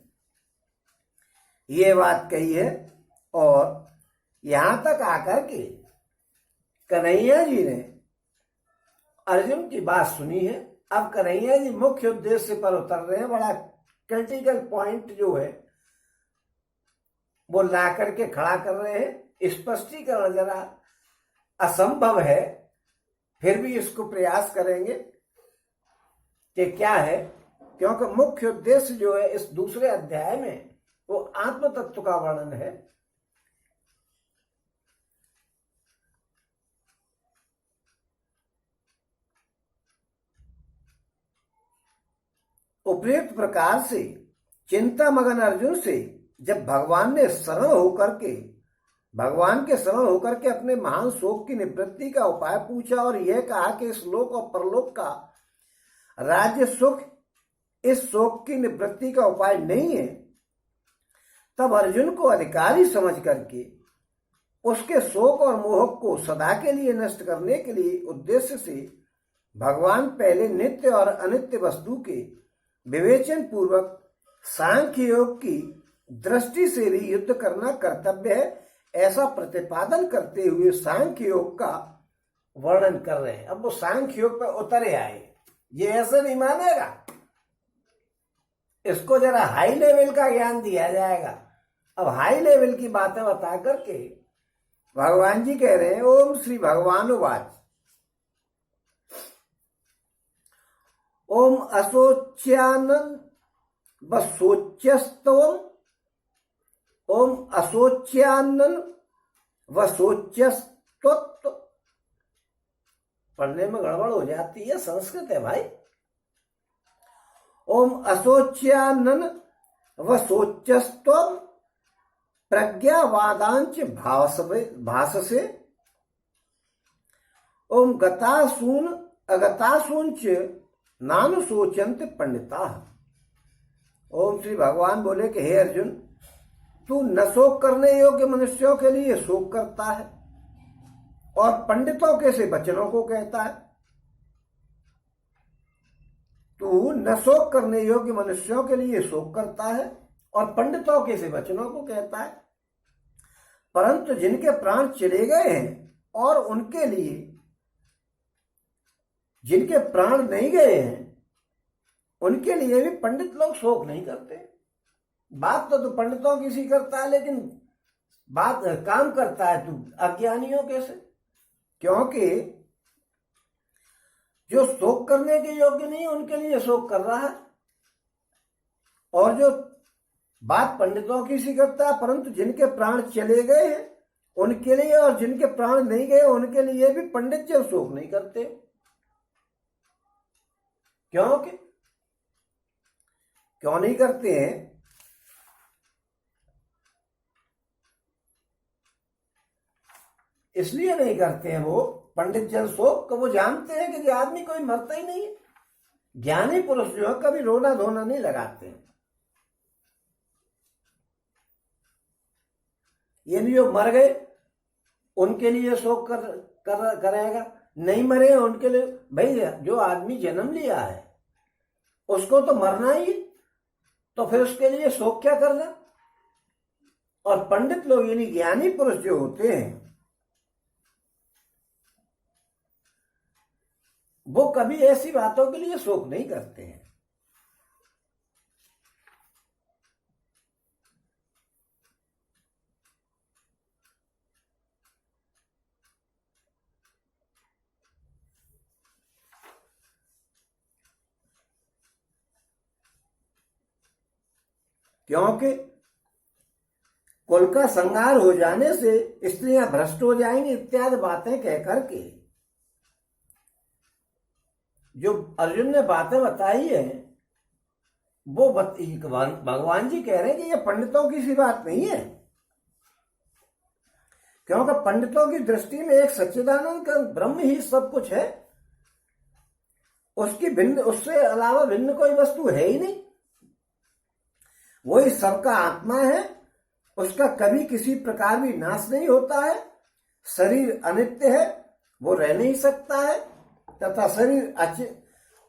ये बात कही है। और यहां तक आकर के कन्हैया जी ने अर्जुन की बात सुनी है। अब कन्हैया जी मुख्य उद्देश्य पर उतर रहे हैं। बड़ा क्रिटिकल पॉइंट जो है वो ला करके खड़ा कर रहे हैं। स्पष्टीकरण जरा असंभव है, फिर भी इसको प्रयास करेंगे कि क्या है, क्योंकि मुख्य उद्देश्य जो है इस दूसरे अध्याय में वो आत्म तत्व का वर्णन है। उपयुक्त प्रकार से चिंता मगन अर्जुन से जब भगवान के शरण होकर के अपने महान शोक की निवृत्ति का उपाय पूछा और यह कहा कि इस लोक और परलोक का राज्य सुख इस शोक की निवृत्ति का उपाय नहीं है, तब अर्जुन को अधिकारी समझ करके उसके शोक और मोह को सदा के लिए नष्ट करने के लिए उद्देश्य से भगवान पहले नित्य और अनित्य वस्तु के विवेचन पूर्वक सांख्य योग की दृष्टि से भी युद्ध करना कर्तव्य है, ऐसा प्रतिपादन करते हुए सांख्य योग का वर्णन कर रहे हैं। अब वो सांख्य योग पर उतरे आए, ये ऐसे नहीं मानेगा, इसको जरा हाई लेवल का ज्ञान दिया जाएगा। अब हाई लेवल की बातें बता करके भगवान जी कह रहे हैं, ओम श्री भगवान उवाच ओम असोच्यानन वसोच्यस्तवम ओम असोच्यानन वसोच्यस्तत्व। पढ़ने में गड़बड़ हो जाती है, संस्कृत है भाई। ओम असोच्यानन वसोच्यस्तवम प्रज्ञावादांच भाससे ओम गतासून अगतासूंच नानु सोचंत पंडिता। ओम श्री भगवान बोले कि हे अर्जुन, तू न शोक करने योग्य मनुष्यों के लिए शोक करता है और पंडितों के से वचनों को कहता है। तू न शोक करने योग्य मनुष्यों के लिए शोक करता है और पंडितों के से वचनों को कहता है, परंतु जिनके प्राण चले गए हैं और उनके लिए, जिनके प्राण नहीं गए हैं उनके लिए भी पंडित लोग शोक नहीं करते। बात तो पंडितों की सी करता है, लेकिन बात काम करता है तू अज्ञानियों के से, क्योंकि जो शोक करने के योग्य नहीं उनके लिए शोक कर रहा है, और जो बात पंडितों की सी करता है, परंतु जिनके प्राण चले गए हैं उनके लिए और जिनके प्राण नहीं गए उनके लिए भी पंडित जब शोक नहीं करते। क्यों नहीं करते हैं? इसलिए नहीं करते हैं वो पंडित जन शोक को, वो जानते हैं कि आदमी कोई मरता ही नहीं है। ज्ञानी पुरुष जो है कभी रोना धोना नहीं लगाते हैं। ये नहीं जो मर गए उनके लिए शोक करेगा, नहीं मरे उनके लिए। भाई जो आदमी जन्म लिया है उसको तो मरना ही, तो फिर उसके लिए शोक क्या करना। और पंडित लोग यानी ज्ञानी पुरुष जो होते हैं वो कभी ऐसी बातों के लिए शोक नहीं करते हैं। क्योंकि कुल का संहार हो जाने से स्त्रियां भ्रष्ट हो जाएंगी इत्यादि बातें कह करके जो अर्जुन ने बातें बताई है वो भगवान जी कह रहे हैं कि ये पंडितों की सी बात नहीं है, क्योंकि पंडितों की दृष्टि में एक सच्चिदानंद का ब्रह्म ही सब कुछ है, उसकी भिन्न, उससे अलावा भिन्न कोई वस्तु है ही नहीं। वही सबका आत्मा है, उसका कभी किसी प्रकार भी नाश नहीं होता है। शरीर अनित्य है, वो रह नहीं सकता है, तथा शरीर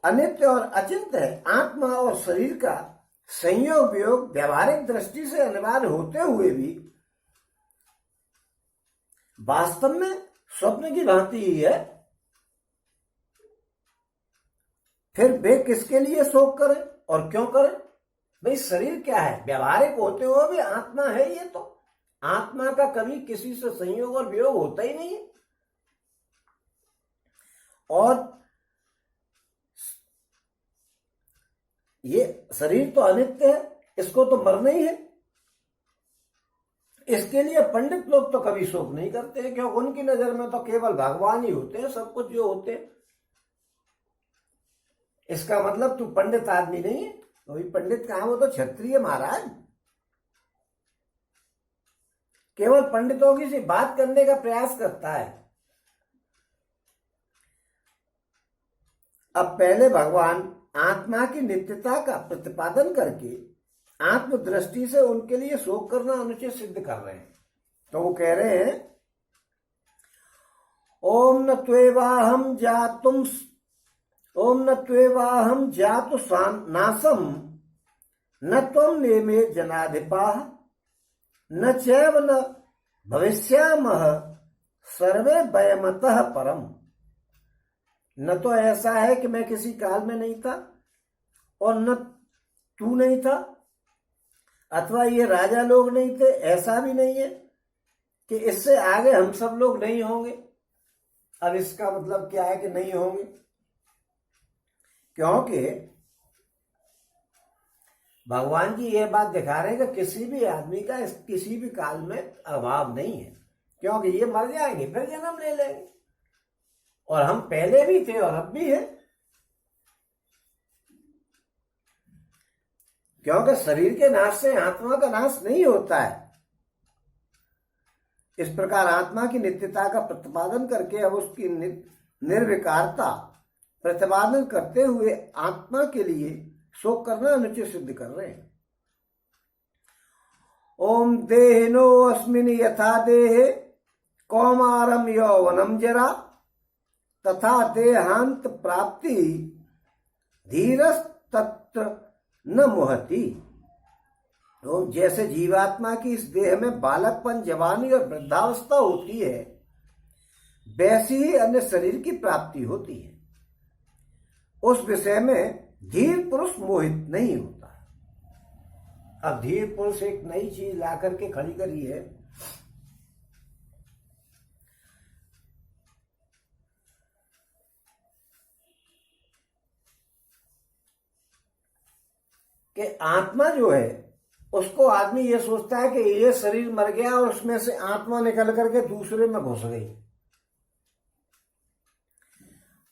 अनित्य और अचिंत्य है। आत्मा और शरीर का संयोग वियोग व्यवहारिक दृष्टि से अनिवार्य होते हुए भी वास्तव में स्वप्न की भांति ही है। फिर वे किसके लिए शोक करें और क्यों करें? भाई शरीर क्या है, व्यवहारिक होते हुए भी आत्मा है। ये तो आत्मा का कभी किसी से संयोग और वियोग होता ही नहीं है। और ये शरीर तो अनित्य है, इसको तो मरना ही है। इसके लिए पंडित लोग तो कभी शोक नहीं करते हैं, क्योंकि उनकी नजर में तो केवल भगवान ही होते हैं, सब कुछ जो होते हैं। इसका मतलब तू पंडित आदमी नहीं है, तो पंडित कहां, वो तो क्षत्रिय महाराज। केवल पंडितों की सी बात करने का प्रयास करता है। अब पहले भगवान आत्मा की नित्यता का प्रतिपादन करके आत्मदृष्टि से उनके लिए शोक करना अनुचित सिद्ध कर रहे हैं। तो वो कह रहे हैं ओम न त्वेवाहम जातु नासम न त्वं नेमे जनाधिपाः न चैव न भविष्यामः सर्वे वयमतः परम। न तो ऐसा है कि मैं किसी काल में नहीं था और न तू नहीं था, अथवा ये राजा लोग नहीं थे, ऐसा भी नहीं है कि इससे आगे हम सब लोग नहीं होंगे। अब इसका मतलब क्या है कि नहीं होंगे? क्योंकि भगवान जी ये बात दिखा रहे हैं कि किसी भी आदमी का किसी भी काल में अभाव नहीं है, क्योंकि ये मर जाएंगे फिर जन्म ले लेंगे, और हम पहले भी थे और अब भी है। क्योंकि शरीर के नाश से आत्मा का नाश नहीं होता है। इस प्रकार आत्मा की नित्यता का प्रतिपादन करके अब उसकी निर्विकारता प्रतिपादन करते हुए आत्मा के लिए शोक करना अनुचित सिद्ध कर रहे हैं। ओम देहिनो अस्मिन यथा देहे कौमारम यौवनम जरा तथा देहांत प्राप्ति धीरस तत्र न मोहती। तो जैसे जीवात्मा की इस देह में बालकपन, जवानी और वृद्धावस्था होती है, वैसी ही अन्य शरीर की प्राप्ति होती है। उस विषय में धीर पुरुष मोहित नहीं होता। अब धीर पुरुष एक नई चीज ला करके खड़ी करी है कि आत्मा जो है उसको आदमी ये सोचता है कि ये शरीर मर गया और उसमें से आत्मा निकल करके दूसरे में घुस गई,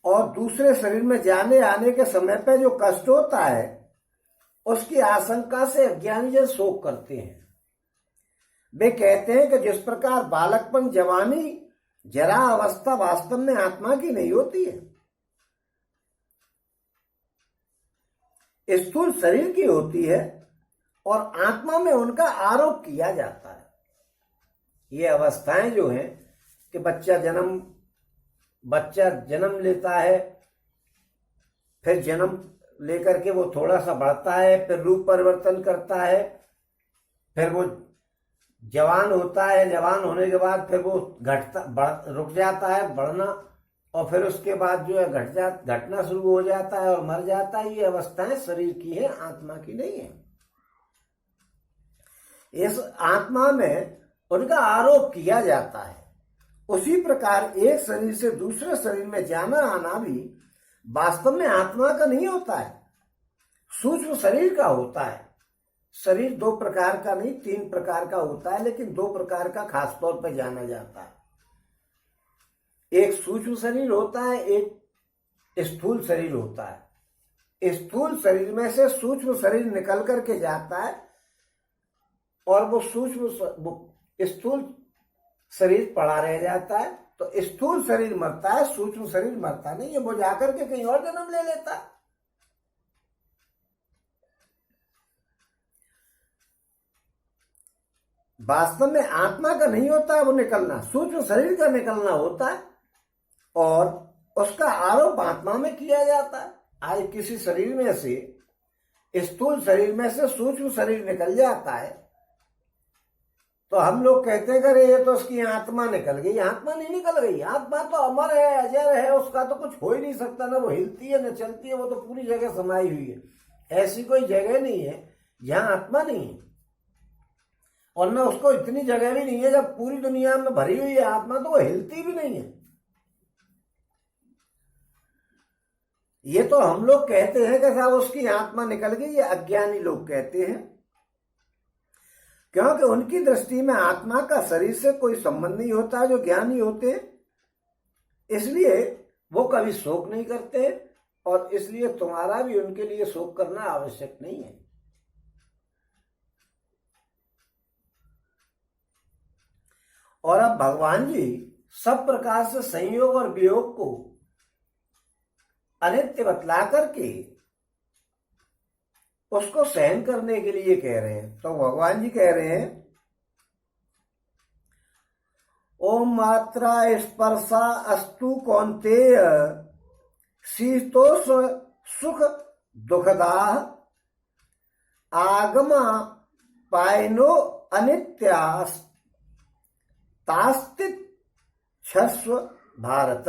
और दूसरे शरीर में जाने आने के समय पे जो कष्ट होता है उसकी आशंका से अज्ञानी जन शोक करते हैं। वे कहते हैं कि जिस प्रकार बालकपन, जवानी, जरा अवस्था वास्तव में आत्मा की नहीं होती है, स्थूल शरीर की होती है, और आत्मा में उनका आरोप किया जाता है। ये अवस्थाएं जो हैं कि बच्चा जन्म लेता है, फिर जन्म लेकर के वो थोड़ा सा बढ़ता है, फिर रूप परिवर्तन करता है, फिर वो जवान होता है, जवान होने के बाद फिर वो रुक जाता है बढ़ना, और फिर उसके बाद जो है घटना शुरू हो जाता है और मर जाता है। ये अवस्थाएं शरीर की है, आत्मा की नहीं है। इस आत्मा में उनका आरोप किया जाता है। उसी प्रकार एक शरीर से दूसरे शरीर में जाना आना भी वास्तव में आत्मा का नहीं होता है, सूक्ष्म शरीर का होता है। शरीर दो प्रकार का नहीं, 3 प्रकार का होता है, लेकिन 2 प्रकार का खास तौर पर जाना जाता है। एक सूक्ष्म शरीर होता है, एक स्थूल शरीर होता है। स्थूल शरीर में से सूक्ष्म शरीर निकल करके जाता है, और वो स्थूल शरीर पड़ा रह जाता है। तो स्थूल शरीर मरता है, सूक्ष्म शरीर मरता नहीं है, वो जाकर के कहीं और जन्म ले लेता है। वास्तव में आत्मा का नहीं होता है वो निकलना, सूक्ष्म शरीर का निकलना होता है, और उसका आरोप आत्मा में किया जाता है। आज किसी शरीर में से, स्थूल शरीर में से सूक्ष्म शरीर निकल जाता है, तो हम लोग कहते हैं कि ये तो उसकी आत्मा निकल गई। आत्मा नहीं निकल गई, आत्मा तो अमर है, अजर है, उसका तो कुछ हो ही नहीं सकता। ना वो हिलती है न चलती है, वो तो पूरी जगह समाई हुई है। ऐसी कोई जगह नहीं है जहां आत्मा नहीं है, और ना उसको इतनी जगह भी नहीं है जब पूरी दुनिया में भरी हुई है आत्मा, तो वो हिलती भी नहीं है। ये तो हम लोग कहते हैं कि साहब उसकी आत्मा निकल गई, ये अज्ञानी लोग कहते हैं, क्योंकि उनकी दृष्टि में आत्मा का शरीर से कोई संबंध नहीं होता। जो ज्ञानी होते हैं इसलिए वो कभी शोक नहीं करते, और इसलिए तुम्हारा भी उनके लिए शोक करना आवश्यक नहीं है। और अब भगवान जी सब प्रकार से संयोग और वियोग को अनित्य बतला करके उसको सहन करने के लिए कह रहे हैं। तो भगवान जी कह रहे हैं, ओम मात्रा स्पर्शा अस्तु कौन्तेय शीतोष सुख दुखदाह आगमा पायनो अनित्यास तास्तित क्षस्व भारत।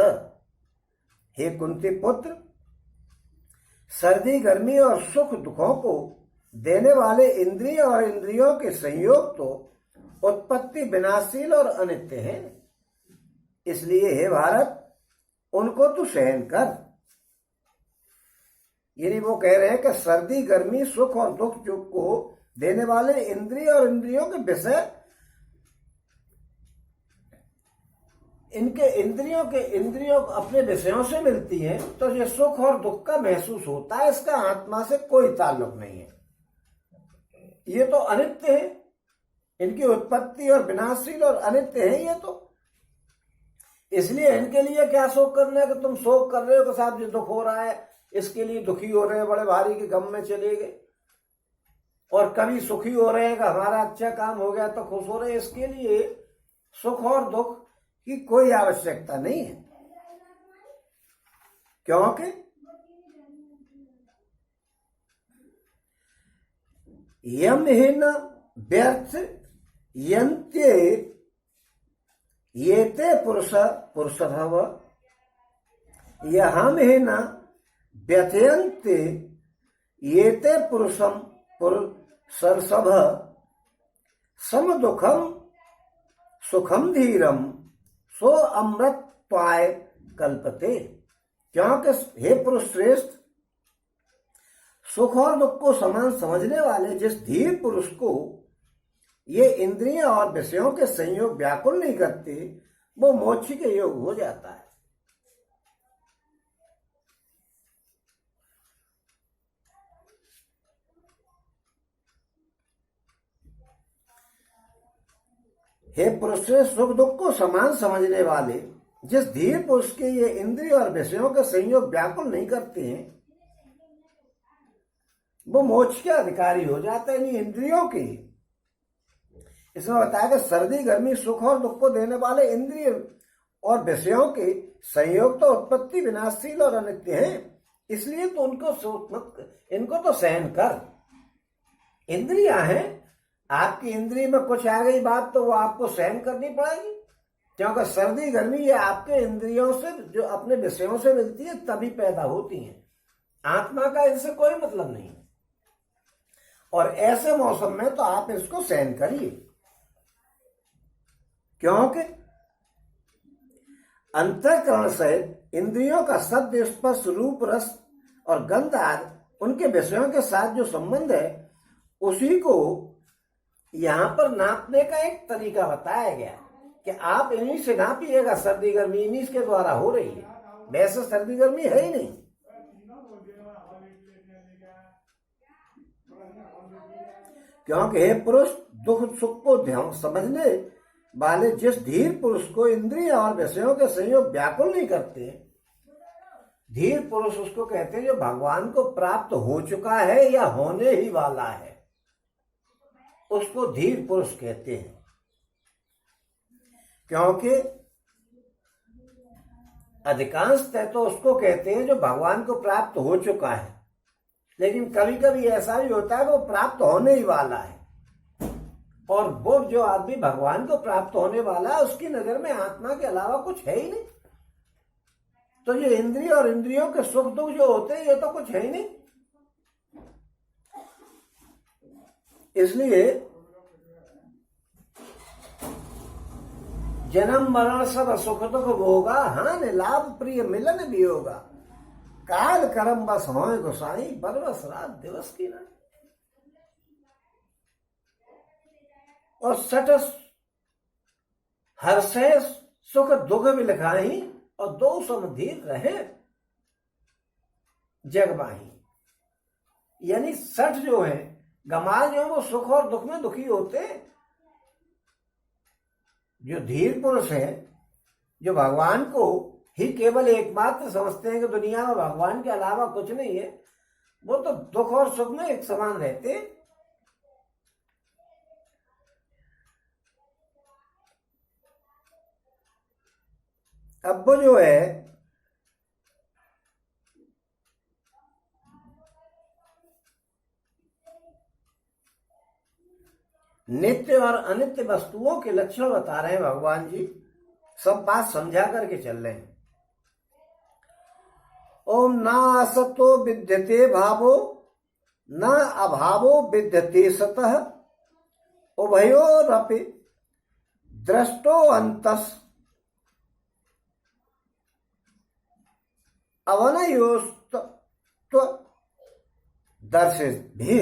हे कुंती पुत्र, सर्दी, गर्मी और सुख दुखों को देने वाले इंद्रिय और इंद्रियों के संयोग तो उत्पत्ति विनाशील और अनित्य है। इसलिए हे भारत, उनको तू सहन कर। यानी वो कह रहे हैं कि सर्दी गर्मी सुख और दुख जो को देने वाले इंद्रिय और इंद्रियों के विषय, इनके इंद्रियों अपने विषयों से मिलती हैं, तो ये सुख और दुख का महसूस होता है, इसका आत्मा से कोई ताल्लुक नहीं है। ये तो अनित्य है, इनकी उत्पत्ति और विनाशील और अनित्य है ये तो। इसलिए इनके लिए क्या शोक करना है कि तुम शोक कर रहे हो कि साहब जो दुख हो रहा है इसके लिए दुखी हो रहे हैं, बड़े भारी के गम में चले गए, और कभी सुखी हो रहे हैं कि हमारा अच्छा काम हो गया तो खुश हो रहे हैं। इसके लिए सुख और दुख की कोई आवश्यकता नहीं है, क्योंकि यम हीन व्यर्थ यन्ते येते पुरुषः यहम हीन व्यथयन्ते येते पुरुषर्षभ सम दुखम सुखम धीरम सो अमृतत्वाय कल्पते। क्योंकि हे पुरुष श्रेष्ठ, सुख और दुख को समान समझने वाले जिस धीर पुरुष को ये इंद्रियां और विषयों के संयोग व्याकुल नहीं करते, वो मोक्ष के योग हो जाता है। हे पुरुष से सुख दुख को समान समझने वाले जिस धीर पुरुष के ये इंद्रिय और विषयों के संयोग व्याकुल नहीं करते हैं, वो मोक्ष के अधिकारी हो जाते हैं इंद्रियों के। इसमें बताया कि सर्दी गर्मी सुख और दुख को देने वाले इंद्रिय और विषयों के संयोग तो उत्पत्ति विनाशील और अनित्य हैं, इसलिए तो इनको तो सहन कर। इंद्रियां हैं, आपकी इंद्रिय में कुछ आ गई बात तो वो आपको सहन करनी पड़ेगी, क्योंकि सर्दी गर्मी ये आपके इंद्रियों से जो अपने विषयों से मिलती है तभी पैदा होती हैं। आत्मा का इससे कोई मतलब नहीं, और ऐसे मौसम में तो आप इसको सहन करिए, क्योंकि अंतःकरण सहित इंद्रियों का शब्द स्पर्श रूप रस और गंध आदि उनके विषयों के साथ जो संबंध है उसी को यहां पर नापने का एक तरीका बताया गया कि आप इन्हीं से नापिएगा। सर्दी गर्मी इन्हीं के द्वारा हो रही है, वैसे सर्दी गर्मी है ही नहीं। क्योंकि हे पुरुष, दुख सुख को ध्यान समझने वाले जिस धीर पुरुष को इंद्रिय और विषयों के संयोग व्याकुल नहीं करते, धीर पुरुष उसको कहते हैं जो भगवान को प्राप्त हो चुका है या होने ही वाला है, उसको धीर पुरुष कहते हैं। क्योंकि अधिकांशतः तो उसको कहते हैं जो भगवान को प्राप्त हो चुका है, लेकिन कभी कभी ऐसा भी होता है वो प्राप्त होने ही वाला है, और वो जो आदमी भगवान को प्राप्त होने वाला है उसकी नजर में आत्मा के अलावा कुछ है ही नहीं। तो ये इंद्रिय और इंद्रियों के सुख दुख जो होते हैं ये तो कुछ है ही नहीं। इसलिए जन्म मरण सब सुख दुख होगा, हान लाभ प्रिय मिलन भी होगा, काल कर्म बस होए गोसाई बरबस रात दिवस की ना। और सठ हर्षे सुख दुख भी लिखाई और दो समधीर रहे जगबाही। यानी सठ जो है गमाल जो है वो सुख और दुख में दुखी होते हैं। जो धीर पुरुष है, जो भगवान को ही केवल एकमात्र समझते हैं कि दुनिया में भगवान के अलावा कुछ नहीं है, वो तो दुख और सुख में एक समान रहते हैं। अब वो जो है नित्य और अनित्य वस्तुओं के लक्षण बता रहे हैं भगवान जी, सब बात समझा करके चल रहे हैं। ओम ना असतो विद्यते भावो न अभावो विद्यते सतः उभयोरपि दृष्टो अंतस अवनयोस्त दर्शित भी।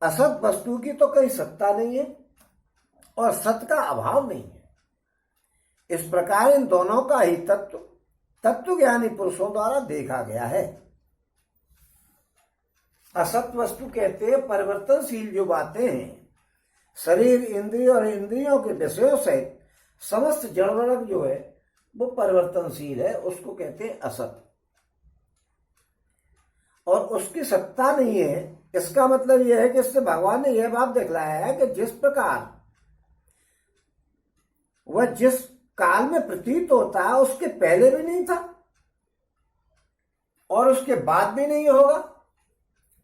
असत वस्तु की तो कोई सत्ता नहीं है और सत का अभाव नहीं है। इस प्रकार इन दोनों का ही तत्व ज्ञानी पुरुषों द्वारा देखा गया है। असत वस्तु कहते हैं परिवर्तनशील जो बातें हैं, शरीर, इंद्रिय और इंद्रियों के विषयों से समस्त जड़ वर्ग जो है वो परिवर्तनशील है, उसको कहते हैं असत। और उसकी सत्ता नहीं है, इसका मतलब यह है कि इससे भगवान ने यह बात दिखलाया है कि जिस प्रकार वह जिस काल में प्रतीत होता है उसके पहले भी नहीं था और उसके बाद भी नहीं होगा,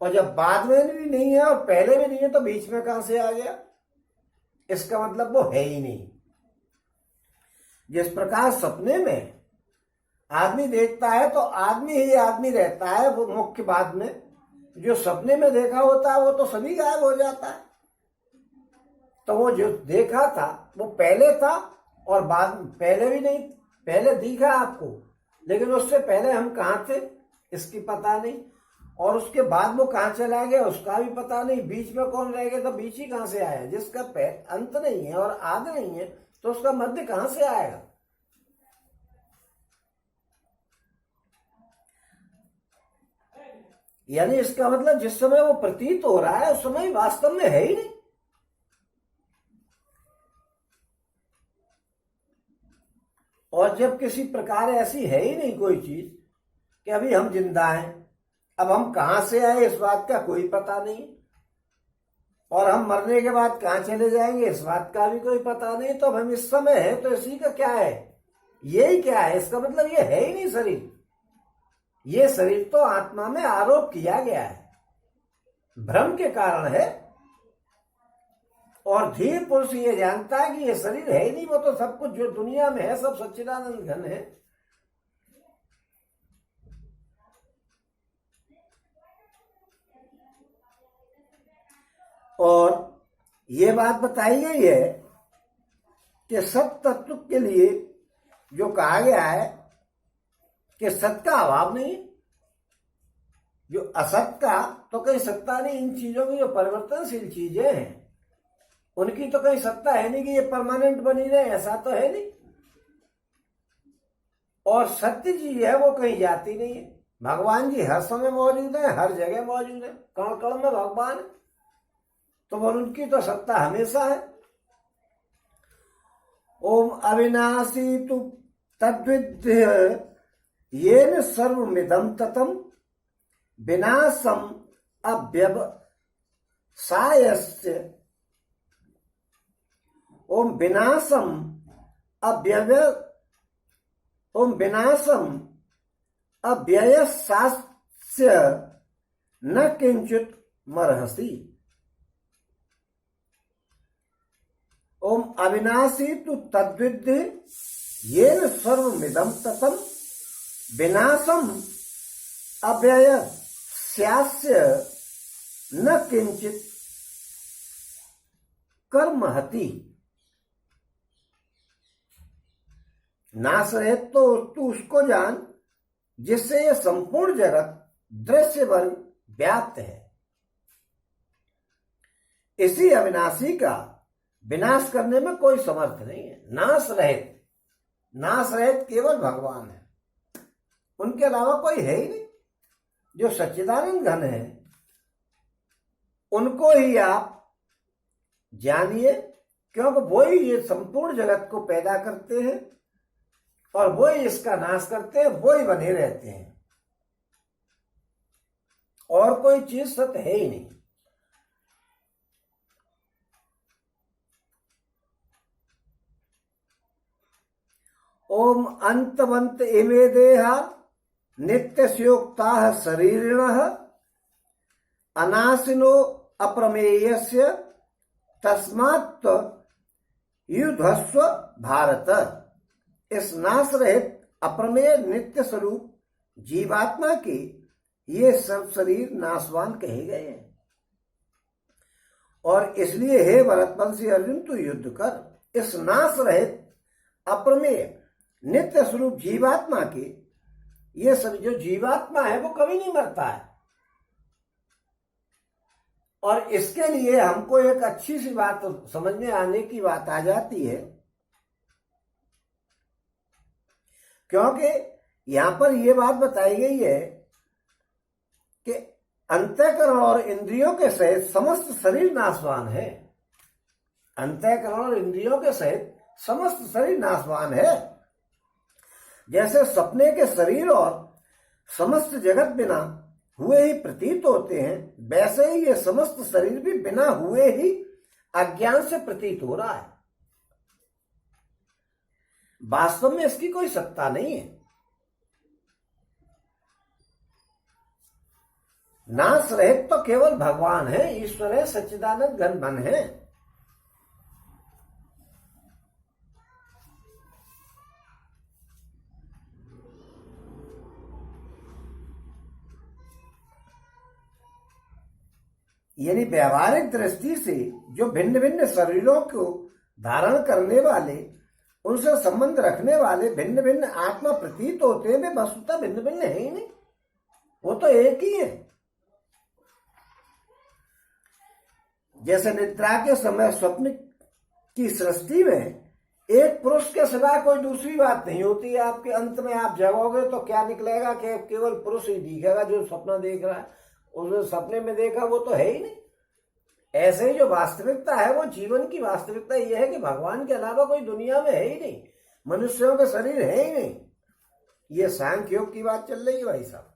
और जब बाद में भी नहीं है और पहले भी नहीं है तो बीच में कहां से आ गया? इसका मतलब वो है ही नहीं। जिस प्रकार सपने में आदमी देखता है तो आदमी ही आदमी रहता है, वो मुख्य बात में जो सपने में देखा होता है वो तो सभी गायब हो जाता है। तो वो जो देखा था वो पहले था और बाद में पहले भी नहीं, पहले दिखा आपको, लेकिन उससे पहले हम कहाँ थे इसकी पता नहीं, और उसके बाद वो कहाँ चला गया उसका भी पता नहीं, बीच में कौन रह गया तो बीच ही कहाँ से आया? जिसका अंत नहीं है और आदि नहीं है तो उसका मध्य कहाँ से आएगा? यानी इसका मतलब जिस समय वो प्रतीत हो रहा है उस समय वास्तव में है ही नहीं। और जब किसी प्रकार ऐसी है ही नहीं कोई चीज कि अभी हम जिंदा हैं, अब हम कहां से आए इस बात का कोई पता नहीं, और हम मरने के बाद कहां चले जाएंगे इस बात का भी कोई पता नहीं, तो अब हम इस समय है तो इसी का क्या है? यही क्या है? इसका मतलब ये है ही नहीं शरीर। ये शरीर तो आत्मा में आरोप किया गया है, भ्रम के कारण है। और धीर पुरुष ये जानता है कि ये शरीर है ही नहीं, वो तो सब कुछ जो दुनिया में है सब सच्चिदानंद घन है। और ये बात बताई गई है कि सत तत्व के लिए जो कहा गया है कि सत का अभाव नहीं, जो असत का तो कहीं सत्ता नहीं। इन चीजों की जो परिवर्तनशील चीजें हैं उनकी तो कहीं सत्ता है नहीं कि ये परमानेंट बनी रहे, ऐसा तो है नहीं। और सत्य चीज है वो कहीं जाती नहीं है। भगवान जी हर समय मौजूद है, हर जगह मौजूद है, कण कण में भगवान है, तो उनकी तो सत्ता हमेशा है। ओम अविनाशी तु तद्विद्य येन सर्वमिदं ततम् विनाशम अव्यवसायस्य। ओम विनाशम अव्ययसास्य न किंचित मरहसी। ओम अविनाशी तु तद्विद्य येन सर्वमिदं ततम् विनाशम अव्ययस्यास्य न किंचित कर्महति। नाश रहित तो तू उसको जान जिससे यह संपूर्ण जगत दृश्य वर्ग व्याप्त है। इसी अविनाशी का विनाश करने में कोई समर्थ नहीं है। नाश रहित केवल भगवान है, उनके अलावा कोई है ही नहीं। जो सच्चिदानंद घन है उनको ही आप जानिए, क्योंकि वो ही ये संपूर्ण जगत को पैदा करते हैं और वो ही इसका नाश करते हैं, वो ही बने रहते हैं, और कोई चीज सत्य है ही नहीं। ओम अंतवंत इमे देहा नित्यस्योक्ता शरीरिणः अनाशिनो अप्रमेयस्य तस्मात् युद्धस्व भारत। इस नाश रहित अप्रमेय नित्य स्वरूप जीवात्मा के ये सब शरीर नाशवान कहे गए हैं, और इसलिए हे भरतवंशी अर्जुन तू युद्ध कर। इस नाश रहित अप्रमेय नित्य स्वरूप जीवात्मा के, ये सब जो जीवात्मा है वो कभी नहीं मरता है। और इसके लिए हमको एक अच्छी सी बात समझ में आने की बात आ जाती है, क्योंकि यहां पर यह बात बताई गई है कि अंतःकरण और इंद्रियों के सहित समस्त शरीर नाशवान है। अंतःकरण और इंद्रियों के सहित समस्त शरीर नाशवान है। जैसे सपने के शरीर और समस्त जगत बिना हुए ही प्रतीत होते हैं, वैसे ही ये समस्त शरीर भी बिना हुए ही अज्ञान से प्रतीत हो रहा है। वास्तव में इसकी कोई सत्ता नहीं है। नाश रहित तो केवल भगवान है, ईश्वर है, सच्चिदानंद घन मन है। यानी व्यवहारिक दृष्टि से जो भिन्न भिन्न शरीरों को धारण करने वाले, उनसे संबंध रखने वाले भिन्न भिन्न आत्मा प्रतीत होते हैं, वे वस्तुतः भिन्न भिन्न है ही नहीं, वो तो एक ही है। जैसे निद्रा के समय स्वप्न की सृष्टि में एक पुरुष के सिवा कोई दूसरी बात नहीं होती है। आपके अंत में आप जगोगे तो क्या निकलेगा कि केवल पुरुष ही दिखेगा जो सपना देख रहा है। उसने सपने में देखा वो तो है ही नहीं। ऐसे ही जो वास्तविकता है वो जीवन की वास्तविकता यह है कि भगवान के अलावा कोई दुनिया में है ही नहीं, मनुष्यों के शरीर है ही नहीं। ये सांख्य योग की बात चल रही है भाई साहब।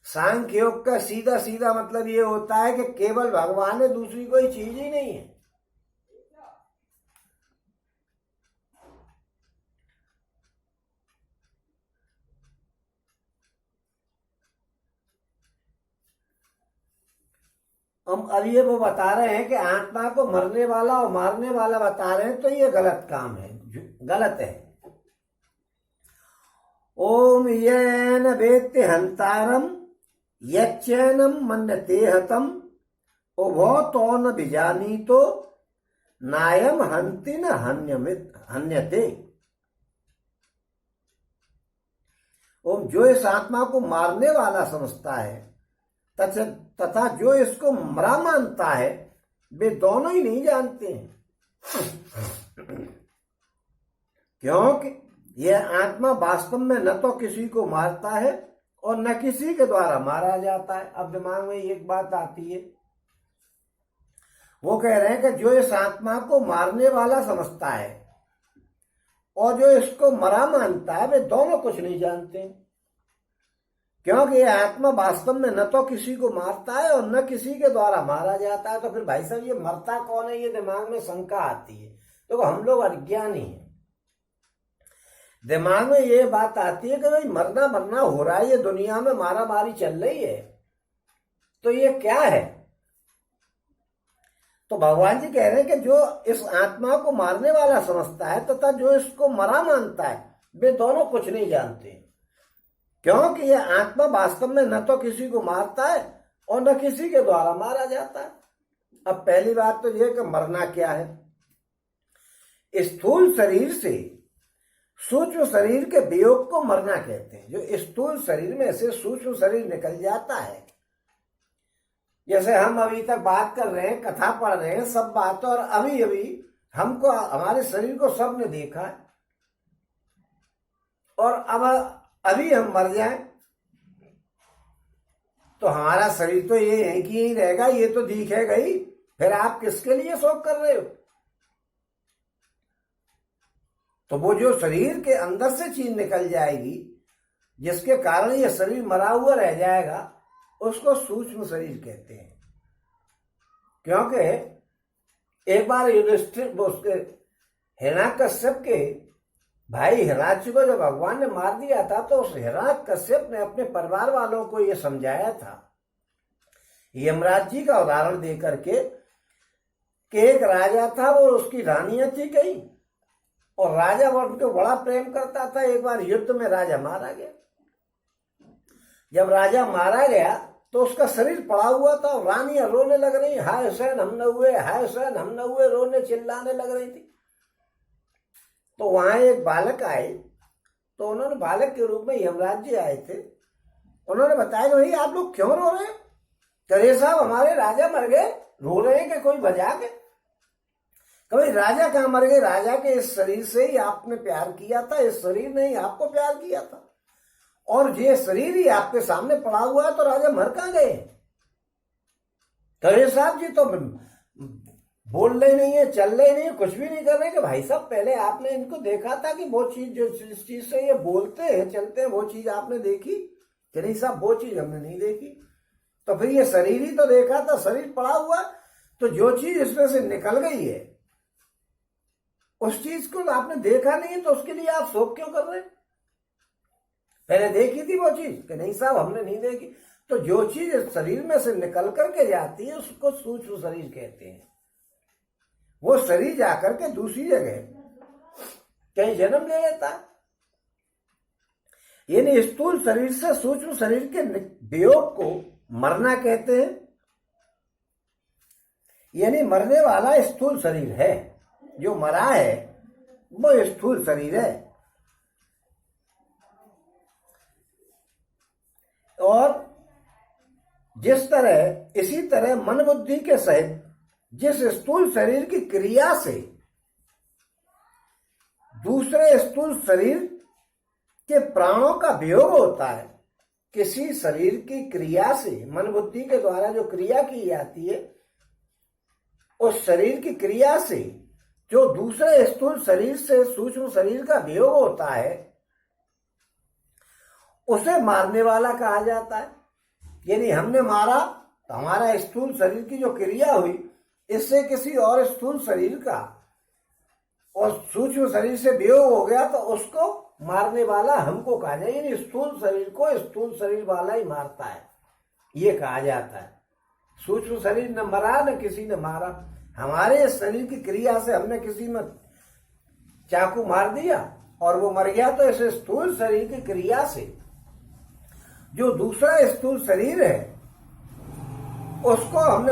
सांख्य योग का सीधा सीधा मतलब ये होता है कि केवल भगवान है, दूसरी कोई चीज ही नहीं है। अब ये वो बता रहे हैं कि आत्मा को मरने वाला और मारने वाला बता रहे हैं, तो ये गलत काम है, गलत है। ओम येन वेत्ति हंतारम यच्चैनम मन्यते हतम उभो तो न बिजानीतो नायम हंति न हन्यते। ओम जो इस आत्मा को मारने वाला समझता है तथा जो इसको मरा मानता है, वे दोनों ही नहीं जानते हैं। क्योंकि यह आत्मा वास्तव में न तो किसी को मारता है और न किसी के द्वारा मारा जाता है। अब दिमाग में एक बात आती है, वो कह रहे हैं कि जो इस आत्मा को मारने वाला समझता है और जो इसको मरा मानता है, वे दोनों कुछ नहीं जानते हैं। क्योंकि यह आत्मा वास्तव में न तो किसी को मारता है और न किसी के द्वारा मारा जाता है। तो फिर भाई साहब ये मरता कौन है, ये दिमाग में शंका आती है। तो हम लोग अज्ञानी हैं। दिमाग में ये बात आती है कि भाई मरना मरना हो रहा है, ये दुनिया में मारा मारी चल रही है, तो ये क्या है। तो भगवान जी कह रहे हैं कि जो इस आत्मा को मारने वाला समझता है तथा जो इसको मरा मानता है, वे दोनों कुछ नहीं जानते। क्योंकि यह आत्मा वास्तव में न तो किसी को मारता है और न किसी के द्वारा मारा जाता है। अब पहली बात तो यह कि मरना क्या है। स्थूल शरीर से सूक्ष्म शरीर के वियोग को मरना कहते हैं। जो स्थूल शरीर में से सूक्ष्म शरीर निकल जाता है, जैसे हम अभी तक बात कर रहे हैं, कथा पढ़ रहे हैं, सब बात, और अभी अभी हमको हमारे शरीर को सबने देखा है, और अब अभी हम मर जाएं तो हमारा शरीर तो ये है कि यही रहेगा, ये तो दिखेगा ही। फिर आप किसके लिए शोक कर रहे हो। तो वो जो शरीर के अंदर से चीज निकल जाएगी, जिसके कारण ये शरीर मरा हुआ रह जाएगा, उसको सूक्ष्म शरीर कहते हैं। क्योंकि एक बार युधिष्ठिर उसके हिरण्याकश्यप के भाई हिरण्याक्ष को जब भगवान ने मार दिया था, तो उस हिरण्याकश्यप ने अपने परिवार वालों को ये समझाया था यमराज जी का उदाहरण दे करके कि एक राजा था, वो उसकी रानियां थी कई, और राजा उनको बड़ा प्रेम करता था। एक बार युद्ध में राजा मारा गया। जब राजा मारा गया तो उसका शरीर पड़ा हुआ था, रानियां रोने लग रही, हाय हुसैन हम न हुए, हाय हुसैन हम न हुए, रोने चिल्लाने लग रही थी। तो वहां एक बालक आए, तो उन्होंने बालक के रूप में यमराज जी आए थे, उन्होंने बताया कि भाई आप लोग क्यों रो रहे हैं? करे साहब हमारे राजा मर गए, रो रहे हैं कि कोई बजा के? कभी राजा कहाँ मर गए? राजा के इस शरीर से ही आपने प्यार किया था, इस शरीर ने ही आपको प्यार किया था, और ये शरीर ही आपके सामने पड़ा हुआ है, तो राजा मर कहाँ गए? करे साहब जी तो बोल रहे नहीं है, चल रहे नहीं है, कुछ भी नहीं कर रहे कि भाई साहब पहले आपने इनको देखा था कि वो चीज जो जिस चीज से ये बोलते हैं चलते हैं वो चीज आपने देखी कि नहीं? साहब वो चीज हमने नहीं देखी। तो फिर ये शरीर ही तो देखा था, शरीर पड़ा हुआ, तो जो चीज इसमें से निकल गई है उस चीज को आपने देखा नहीं, तो उसके लिए आप शोक क्यों कर रहे हैं? पहले देखी थी वो चीज कि नहीं? साहब हमने नहीं देखी। तो जो चीज शरीर में से निकल करके जाती है उसको सूक्ष्म शरीर कहते हैं। वो शरीर जाकर के दूसरी जगह कहीं जन्म ले लेता, यानी स्थूल शरीर से सूक्ष्म शरीर के वियोग को मरना कहते हैं। यानी मरने वाला स्थूल शरीर है, जो मरा है वो स्थूल शरीर है। और जिस तरह इसी तरह मन बुद्धि के सहित जिस स्थूल शरीर की क्रिया से दूसरे स्थूल शरीर के प्राणों का वियोग होता है, किसी शरीर की क्रिया से मन बुद्धि के द्वारा जो क्रिया की जाती है उस शरीर की क्रिया से जो दूसरे स्थूल शरीर से सूक्ष्म शरीर का वियोग होता है उसे मारने वाला कहा जाता है। यानी हमने मारा तो हमारा स्थूल शरीर की जो क्रिया हुई इससे किसी और स्थूल शरीर का और सूक्ष्म शरीर से वियोग हो गया, तो उसको मारने वाला हमको कहा जाए। यानी स्थूल शरीर को स्थूल शरीर वाला ही मारता है, ये कहा जाता है। सूक्ष्म शरीर न मरा न किसी ने मारा। हमारे शरीर की क्रिया से हमने किसी में चाकू मार दिया और वो मर गया, तो इस स्थूल शरीर की क्रिया से जो दूसरा स्थूल शरीर है उसको हमने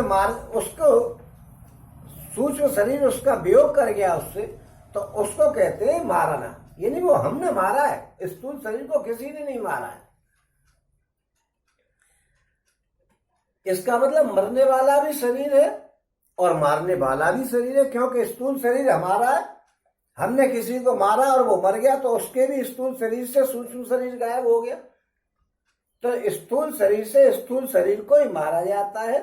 उसको सूक्ष्म शरीर उसका वियोग कर गया उससे, तो उसको कहते हैं मारना। यानी वो हमने मारा है, स्थूल शरीर को किसी ने नहीं मारा है। इसका मतलब मरने वाला भी शरीर है और मारने वाला भी शरीर है, क्योंकि स्थूल शरीर हमारा है, हमने किसी को मारा और वो मर गया, तो उसके भी स्थूल शरीर से सूक्ष्म शरीर गायब हो गया। तो स्थूल शरीर से स्थूल शरीर को ही मारा जाता है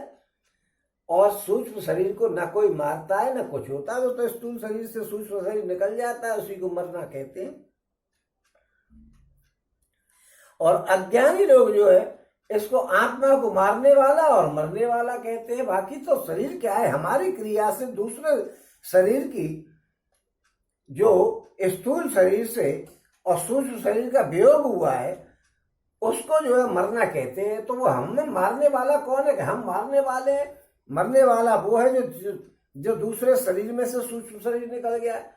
और सूक्ष्म शरीर को न कोई मारता है न कुछ होता है। तो स्थूल शरीर से सूक्ष्म शरीर निकल जाता है, उसी को मरना कहते हैं। और अज्ञानी लोग जो है इसको आत्मा को मारने वाला और मरने वाला कहते हैं। बाकी तो शरीर क्या है, हमारी क्रिया से दूसरे शरीर की जो स्थूल शरीर से और सूक्ष्म शरीर का वियोग हुआ है उसको जो है मरना कहते हैं। तो वो हमें मारने वाला कौन है? हम मारने वाले हैं। मरने वाला वो है जो दूसरे शरीर में से सूक्ष्म शरीर निकल गया है।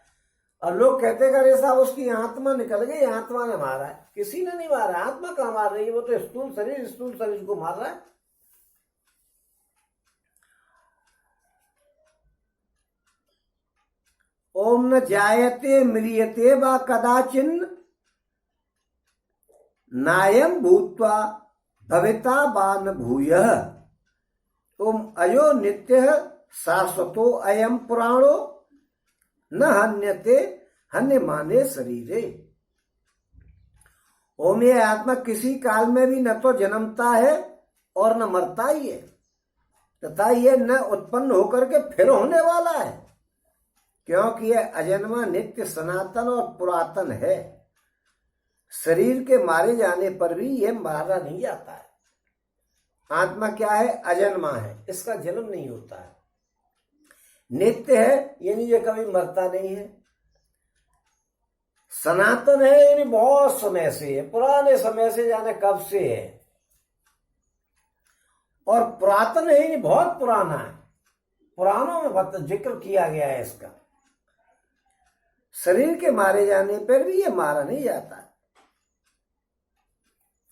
और लोग कहते हैं अरे साहब उसकी आत्मा निकल गई, आत्मा ने मारा है। किसी ने नहीं मारा, आत्मा कहाँ मार रही है? वो तो स्थूल शरीर को मार रहा है। ओम न जायते म्रियते वा कदाचिन नायम भूत्वा भविता वा न भूयः। ओम अयो नित्य शाश्वतो अयम पुराणो न हन्यते हन्यमाने शरीरे। ओम ये आत्मा किसी काल में भी न तो जन्मता है और न मरता ही है, तथा ये न उत्पन्न होकर के फिर होने वाला है, क्योंकि यह अजन्मा नित्य सनातन और पुरातन है। शरीर के मारे जाने पर भी यह मारा नहीं जाता है। आत्मा क्या है? अजन्मा है, इसका जन्म नहीं होता है। नित्य है यानी ये कभी मरता नहीं है। सनातन है यानी बहुत समय से है, पुराने समय से, जाने कब से है। और पुरातन है यानी बहुत पुराना है, पुराणों में जिक्र किया गया है इसका। शरीर के मारे जाने पर भी ये मारा नहीं जाता।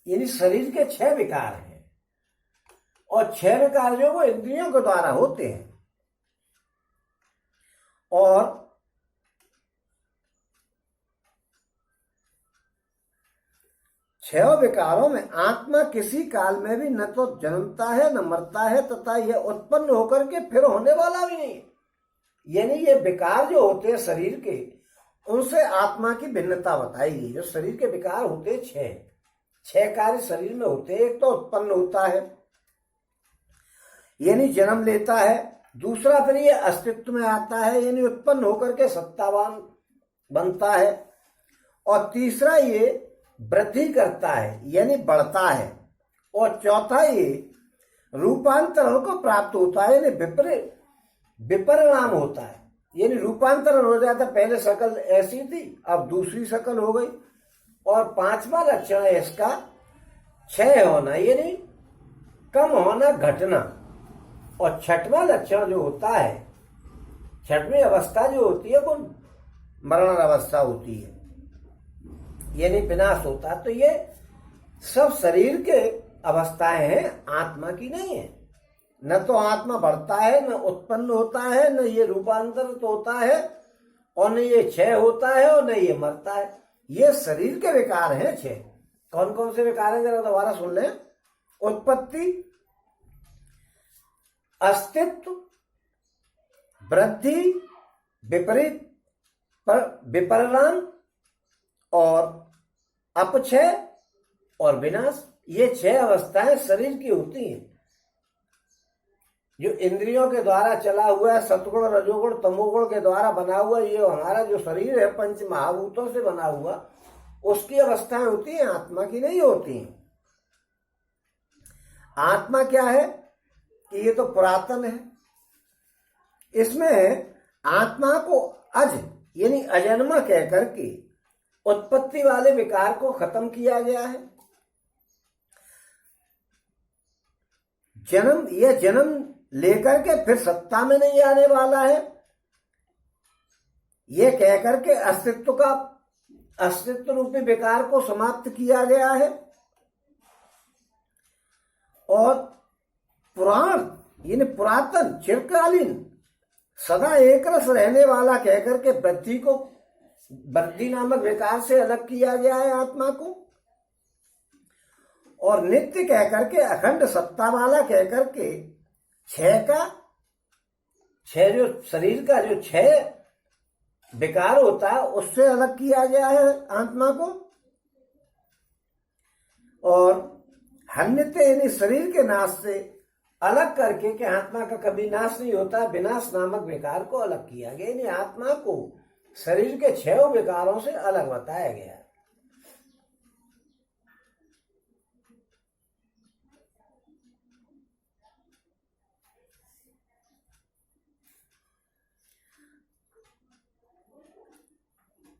यानी शरीर के 6 विकार हैं। और 6 विकार जो वो इंद्रियों के द्वारा होते हैं। और छह विकारों में आत्मा किसी काल में भी न तो जन्मता है न मरता है, तथा यह उत्पन्न होकर के फिर होने वाला भी नहीं। यानी ये विकार जो होते हैं शरीर के, उनसे आत्मा की भिन्नता बताई गई। जो शरीर के विकार होते हैं, छह कार्य शरीर में होते हैं। एक तो उत्पन्न होता है, यानी जन्म लेता है। दूसरा फिर ये अस्तित्व में आता है, यानी उत्पन्न होकर के सत्तावान बनता है। और तीसरा ये वृद्धि करता है, यानी बढ़ता है। और चौथा ये रूपांतरण को प्राप्त होता है, यानी विपरिणाम होता है, यानी रूपांतरण हो जाता है। पहले शकल ऐसी थी, अब दूसरी शकल हो गई। और पांचवा लक्षण है इसका क्षय होना, यानी कम होना, घटना। और छठवां लक्षण जो होता है, छठवीं अवस्था जो होती है वो मरण अवस्था होती है, यानी विनाश होता है। तो ये सब शरीर के अवस्थाएं हैं, आत्मा की नहीं है। न तो आत्मा बढ़ता है, न उत्पन्न होता है, न ये रूपांतरित होता है, और न ये क्षय होता है, और न ये मरता है। ये शरीर के विकार हैं 6। कौन कौन से विकार हैं जरा दोबारा सुन लें। उत्पत्ति, अस्तित्व, वृद्धि, विपरीत, विपरिणाम और अपक्षय और विनाश। ये 6 अवस्थाएं शरीर की होती हैं। जो इंद्रियों के द्वारा चला हुआ है, सतगुण, रजोगुण, तमोगुण के द्वारा बना हुआ ये हमारा जो शरीर है, पंच महाभूतों से बना हुआ, उसकी अवस्थाएं होती हैं, आत्मा की नहीं होती हैं। आत्मा क्या है कि ये तो पुरातन है। इसमें आत्मा को अज यानी अजन्मा कह करके उत्पत्ति वाले विकार को खत्म किया गया है। जन्म लेकर के फिर सत्ता में नहीं आने वाला है, ये कह करके अस्तित्व रूपी विकार को समाप्त किया गया है। और पुराण यानी पुरातन, चिरकालीन, सदा एक रस रहने वाला कहकर के वृद्धि नामक विकार से अलग किया गया है आत्मा को। और नित्य कहकर के, अखंड सत्ता वाला कहकर के, छह जो शरीर का जो 6 विकार होता है उससे अलग किया गया है आत्मा को। और हन्यते यानी शरीर के नाश से अलग करके कि आत्मा का कभी नाश नहीं होता, विनाश नामक विकार को अलग किया गया। यानी आत्मा को शरीर के 6 विकारों से अलग बताया गया।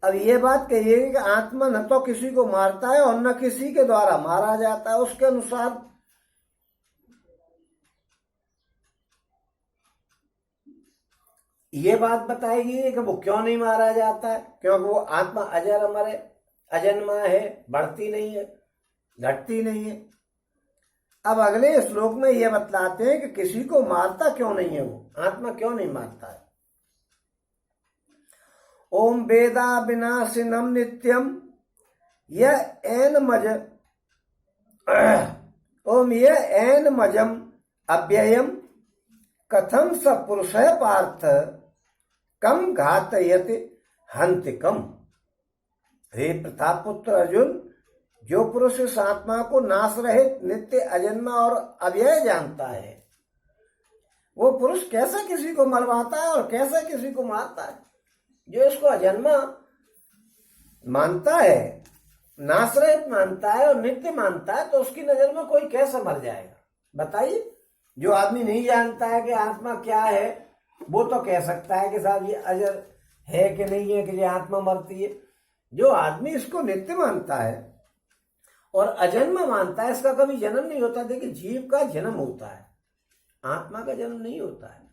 अब ये बात कहिए कि आत्मा न तो किसी को मारता है और न किसी के द्वारा मारा जाता है। उसके अनुसार ये बात बताई गई है कि वो क्यों नहीं मारा जाता है, क्योंकि वो आत्मा अजर अमर है, अजन्मा है, बढ़ती नहीं है, घटती नहीं है। अब अगले श्लोक में ये बतलाते हैं कि किसी को मारता क्यों नहीं है, वो आत्मा क्यों नहीं मारता है। ओम वेदा विनाशिनम नित्यम यह एन मजम अव्ययम कथम स पुरुष पार्थ कम घातयति हंतिकम। हे प्रतापपुत्र अर्जुन, जो पुरुष इस आत्मा को नाश रहित, नित्य, अजन्मा और अव्यय जानता है, वो पुरुष कैसे किसी को मरवाता है और कैसे किसी को मारता है। जो इसको अजन्मा मानता है, नाश रहित मानता है और नित्य मानता है, तो उसकी नजर में कोई कैसे मर जाएगा बताइए। जो आदमी नहीं जानता है कि आत्मा क्या है, वो तो कह सकता है कि साहब ये अजर है कि नहीं है, कि ये आत्मा मरती है। जो आदमी इसको नित्य मानता है और अजन्म मानता है, इसका कभी जन्म नहीं होता। देखिए, जीव का जन्म होता है, आत्मा का जन्म नहीं होता है।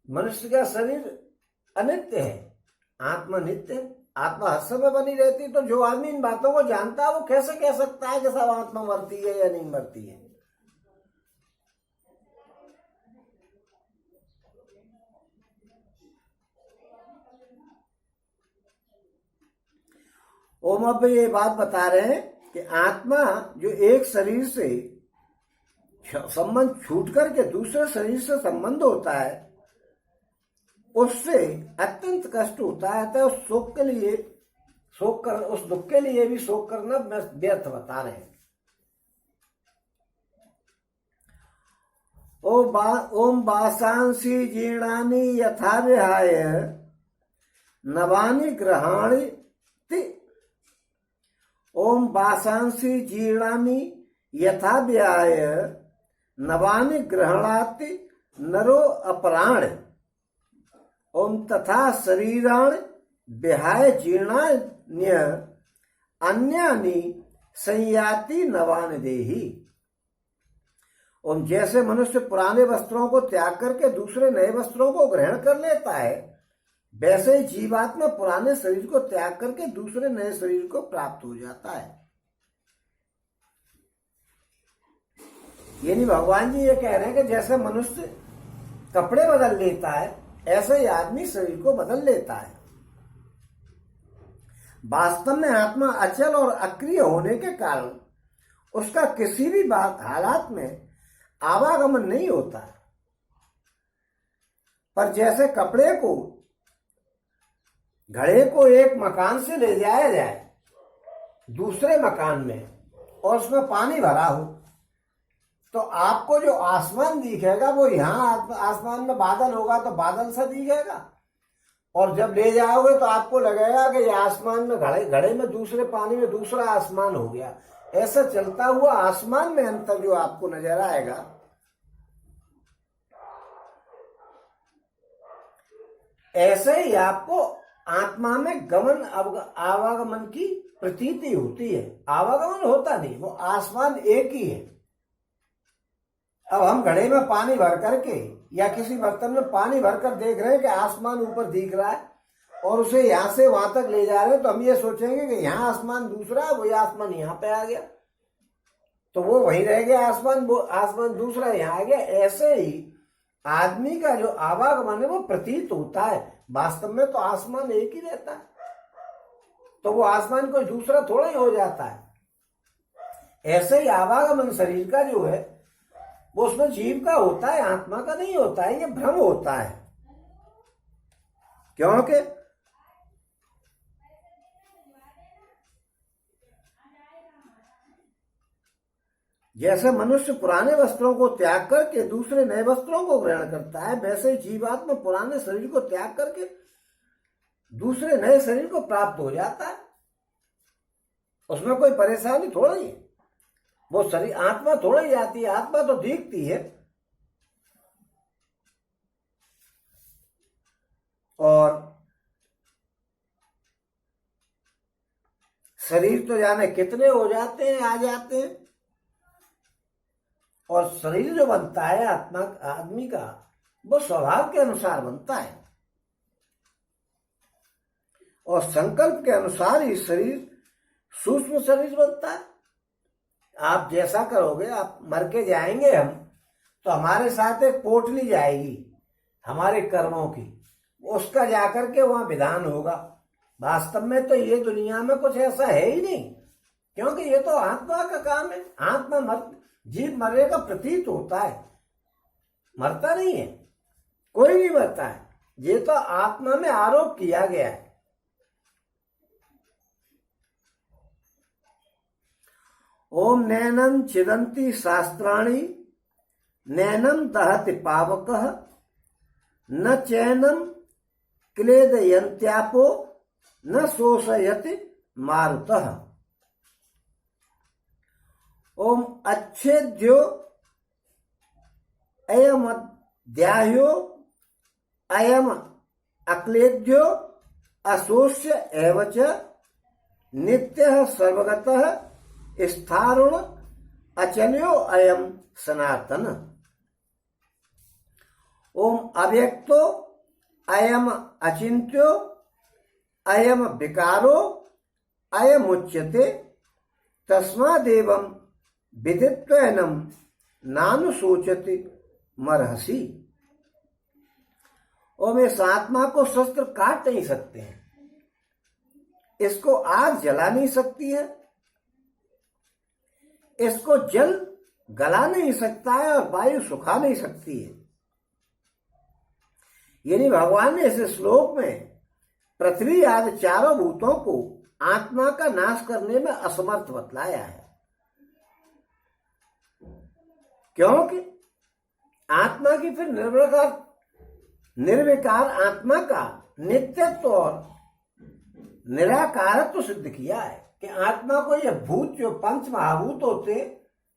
मनुष्य का शरीर अनित्य है, आत्मा नित्य है। आत्मा हर समय बनी रहती है। तो जो आदमी इन बातों को जानता है, वो कैसे कह सकता है कि सब आत्मा मरती है या नहीं मरती है। ओम अब ये बात बता रहे हैं कि आत्मा जो एक शरीर से संबंध छूट करके दूसरे शरीर से संबंध होता है, उससे अत्यंत कष्ट होता है। तो उस शोक के लिए उस दुख के लिए भी शोक करना व्यर्थ बता रहे हैं। ओम वासांसी जीर्णानि यथा विहाय नवानि गृहाणि। ओम वासांसी जीर्णानि यथा विहाय नवानि गृह्णाति नरो अपराण। ओम तथा शरीराण विहाय जीर्णान्य अन्यानि संयाति नवानि देहि। ओम जैसे मनुष्य पुराने वस्त्रों को त्याग करके दूसरे नए वस्त्रों को ग्रहण कर लेता है, वैसे ही जीवात्मा पुराने शरीर को त्याग करके दूसरे नए शरीर को प्राप्त हो जाता है। यानी भगवान जी ये कह रहे हैं कि जैसे मनुष्य कपड़े बदल लेता है, ऐसे ही आदमी शरीर को बदल लेता है। वास्तव में आत्मा अचल और अक्रिय होने के कारण उसका किसी भी हालात में आवागमन नहीं होता। पर जैसे कपड़े को, घड़े को एक मकान से ले जाया जाए दूसरे मकान में और उसमें पानी भरा हो, तो आपको जो आसमान दिखेगा वो यहाँ आसमान में बादल होगा तो बादल सा दिखेगा, और जब ले जाओगे तो आपको लगेगा कि ये आसमान में घड़े में दूसरे पानी में दूसरा आसमान हो गया। ऐसा चलता हुआ आसमान में अंतर जो आपको नजर आएगा, ऐसे ही आपको आत्मा में आवागमन की प्रतीति होती है। आवागमन होता नहीं, वो आसमान एक ही है। अब हम घड़े में पानी भर करके या किसी बर्तन में पानी भरकर देख रहे हैं कि आसमान ऊपर दिख रहा है और उसे यहां से वहां तक ले जा रहे हैं, तो हम ये सोचेंगे कि यहाँ आसमान दूसरा है, वही आसमान यहाँ पे आ गया, तो वो वहीं रह गया आसमान, वो आसमान दूसरा यहाँ आ गया। ऐसे ही आदमी का जो आवागमन है वो प्रतीत होता है, वास्तव में तो आसमान एक ही रहता है, तो वो आसमान कोई दूसरा थोड़ा ही हो जाता है। ऐसे ही आवागमन शरीर का जो है वो उसमें जीव का होता है, आत्मा का नहीं होता है। ये भ्रम होता है, क्योंकि जैसे मनुष्य पुराने वस्त्रों को त्याग करके दूसरे नए वस्त्रों को ग्रहण करता है, वैसे ही जीवात्मा पुराने शरीर को त्याग करके दूसरे नए शरीर को प्राप्त हो जाता है। उसमें कोई परेशानी थोड़ा ही है, वो शरीर आत्मा थोड़ा ही आती है, आत्मा तो दिखती है। और शरीर तो जाने कितने हो जाते हैं, आ जाते हैं। और शरीर जो बनता है आत्मा आदमी का, वो स्वभाव के अनुसार बनता है और संकल्प के अनुसार ही शरीर सूक्ष्म शरीर बनता है। आप जैसा करोगे, आप मर के जाएंगे हम, तो हमारे साथ एक पोटली जाएगी हमारे कर्मों की, उसका जाकर के वहां विधान होगा। वास्तव में तो ये दुनिया में कुछ ऐसा है ही नहीं, क्योंकि ये तो आत्मा का काम है। आत्मा जीव मरने का प्रतीत होता है, मरता नहीं है, कोई नहीं मरता है। ये तो आत्मा में आरोप किया गया है। ओम नैनम छिदंती शास्त्राणि नैनम दहति पावकः न चैनम क्लेदयन्त्यापो न शोषयति मारुतः। ओम अच्छेद्यो अयम अध्यायो अयम अक्लेद्यो अशोष्य एवच नित्यः सर्वगतः स्थारुण अचल्यो अयम सनातन। ओम अव्यक्तो अयम अचिंत्यो अयम विकारो अयम उच्यते तस्मादेवं विदित्वैनं नानुशोचति मरहसी। ओम इस आत्मा को शस्त्र काट नहीं सकते हैं, इसको आग जला नहीं सकती है, इसको जल गला नहीं सकता है और वायु सुखा नहीं सकती है। यानी भगवान ने इस श्लोक में पृथ्वी आदि चारों भूतों को आत्मा का नाश करने में असमर्थ बतलाया है, क्योंकि आत्मा की फिर निर्विकार आत्मा का नित्यत्व और निराकारत्व सिद्ध किया है कि आत्मा को यह भूत जो पंच महाभूत होते,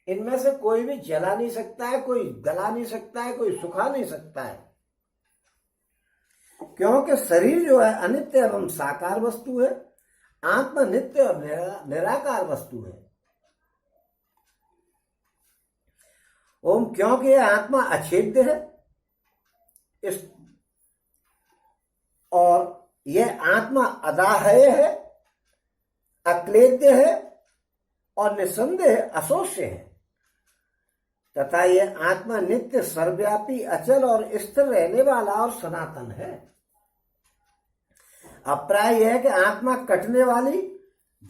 इनमें से कोई भी जला नहीं सकता है, कोई गला नहीं सकता है, कोई सुखा नहीं सकता है, क्योंकि शरीर जो है अनित्य एवं साकार वस्तु है, आत्मा नित्य और निराकार वस्तु है। ओम, क्योंकि यह आत्मा अछेद्य है इस और यह आत्मा अदाह्य है, अक्लेद्य है और निसंदेह अशोष्य है, तथा यह आत्मा नित्य सर्वव्यापी अचल और स्थिर रहने वाला और सनातन है। अप्राय यह है कि आत्मा कटने वाली,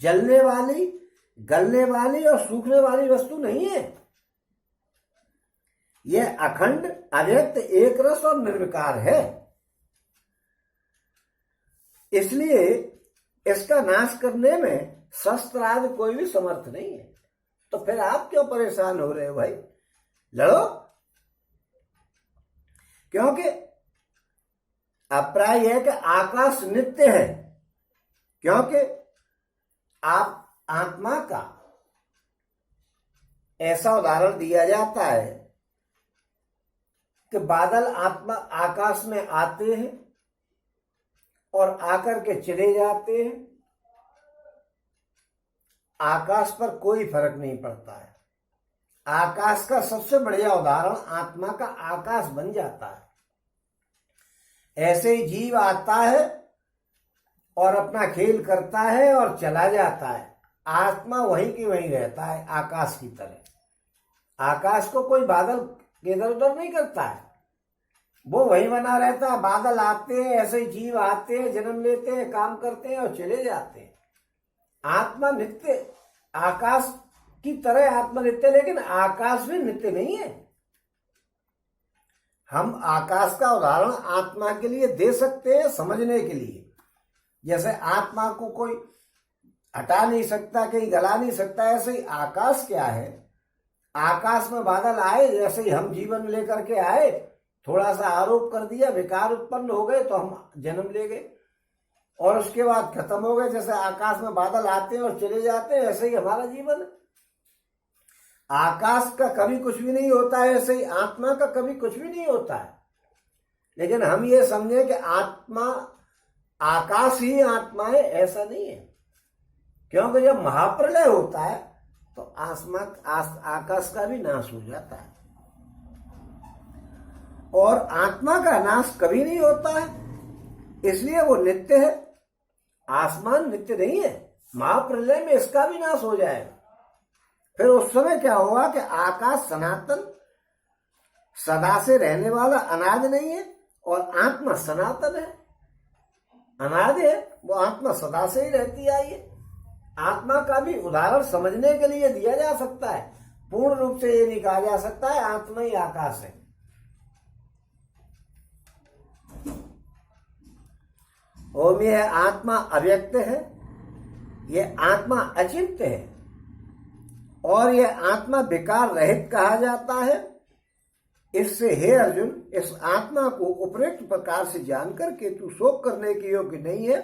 जलने वाली, गलने वाली और सूखने वाली वस्तु नहीं है। यह अखंड, अव्यक्त, एक रस और निर्विकार है। इसलिए इसका नाश करने में शस्त्र आदि कोई भी समर्थ नहीं है। तो फिर आप क्यों परेशान हो रहे हो भाई? लड़ो। क्योंकि अप्राय है कि आकाश नित्य है, क्योंकि आप आत्मा का ऐसा उदाहरण दिया जाता है कि बादल आत्मा आकाश में आते हैं और आकर के चले जाते हैं, आकाश पर कोई फर्क नहीं पड़ता है। आकाश का सबसे बढ़िया उदाहरण आत्मा का आकाश बन जाता है। ऐसे ही जीव आता है और अपना खेल करता है और चला जाता है, आत्मा वहीं की वहीं रहता है, आकाश की तरह। आकाश को कोई बादल इधर उधर नहीं करता है, वो वहीं बना रहता है। बादल आते हैं, ऐसे ही जीव आते हैं, जन्म लेते हैं, काम करते हैं और चले जाते हैं। आत्मा नित्य, आकाश की तरह आत्मा नित्य, लेकिन आकाश भी नित्य नहीं है। हम आकाश का उदाहरण आत्मा के लिए दे सकते हैं समझने के लिए। जैसे आत्मा को कोई हटा नहीं सकता, कहीं गला नहीं सकता, ऐसे ही आकाश क्या है, आकाश में बादल आए, जैसे ही हम जीवन लेकर के आए, थोड़ा सा आरोप कर दिया, विकार उत्पन्न हो गए तो हम जन्म ले गए और उसके बाद खत्म हो गए। जैसे आकाश में बादल आते हैं और चले जाते हैं, ऐसे ही हमारा जीवन है। आकाश का कभी कुछ भी नहीं होता है, ऐसे ही आत्मा का कभी कुछ भी नहीं होता है। लेकिन हम ये समझे कि आत्मा, आकाश ही आत्मा है, ऐसा नहीं है। क्योंकि जब महाप्रलय होता है तो आकाश का भी नाश हो जाता है और आत्मा का नाश कभी नहीं होता है, इसलिए वो नित्य है। आसमान नित्य नहीं है, महाप्रलय में इसका भी नाश हो जाएगा। फिर उस समय क्या होगा कि आकाश सनातन, सदा से रहने वाला, अनादि नहीं है, और आत्मा सनातन है, अनादि है। वो आत्मा सदा से ही रहती आई है। आत्मा का भी उदाहरण समझने के लिए दिया जा सकता है, पूर्ण रूप से ये नहीं कहा जा सकता है आत्मा ही आकाश है। ओम, यह आत्मा अव्यक्त है, यह आत्मा अचिंत्य है और यह आत्मा विकार रहित कहा जाता है। इससे हे अर्जुन, इस आत्मा को उपयुक्त प्रकार से जान करके तू शोक करने के योग्य नहीं है,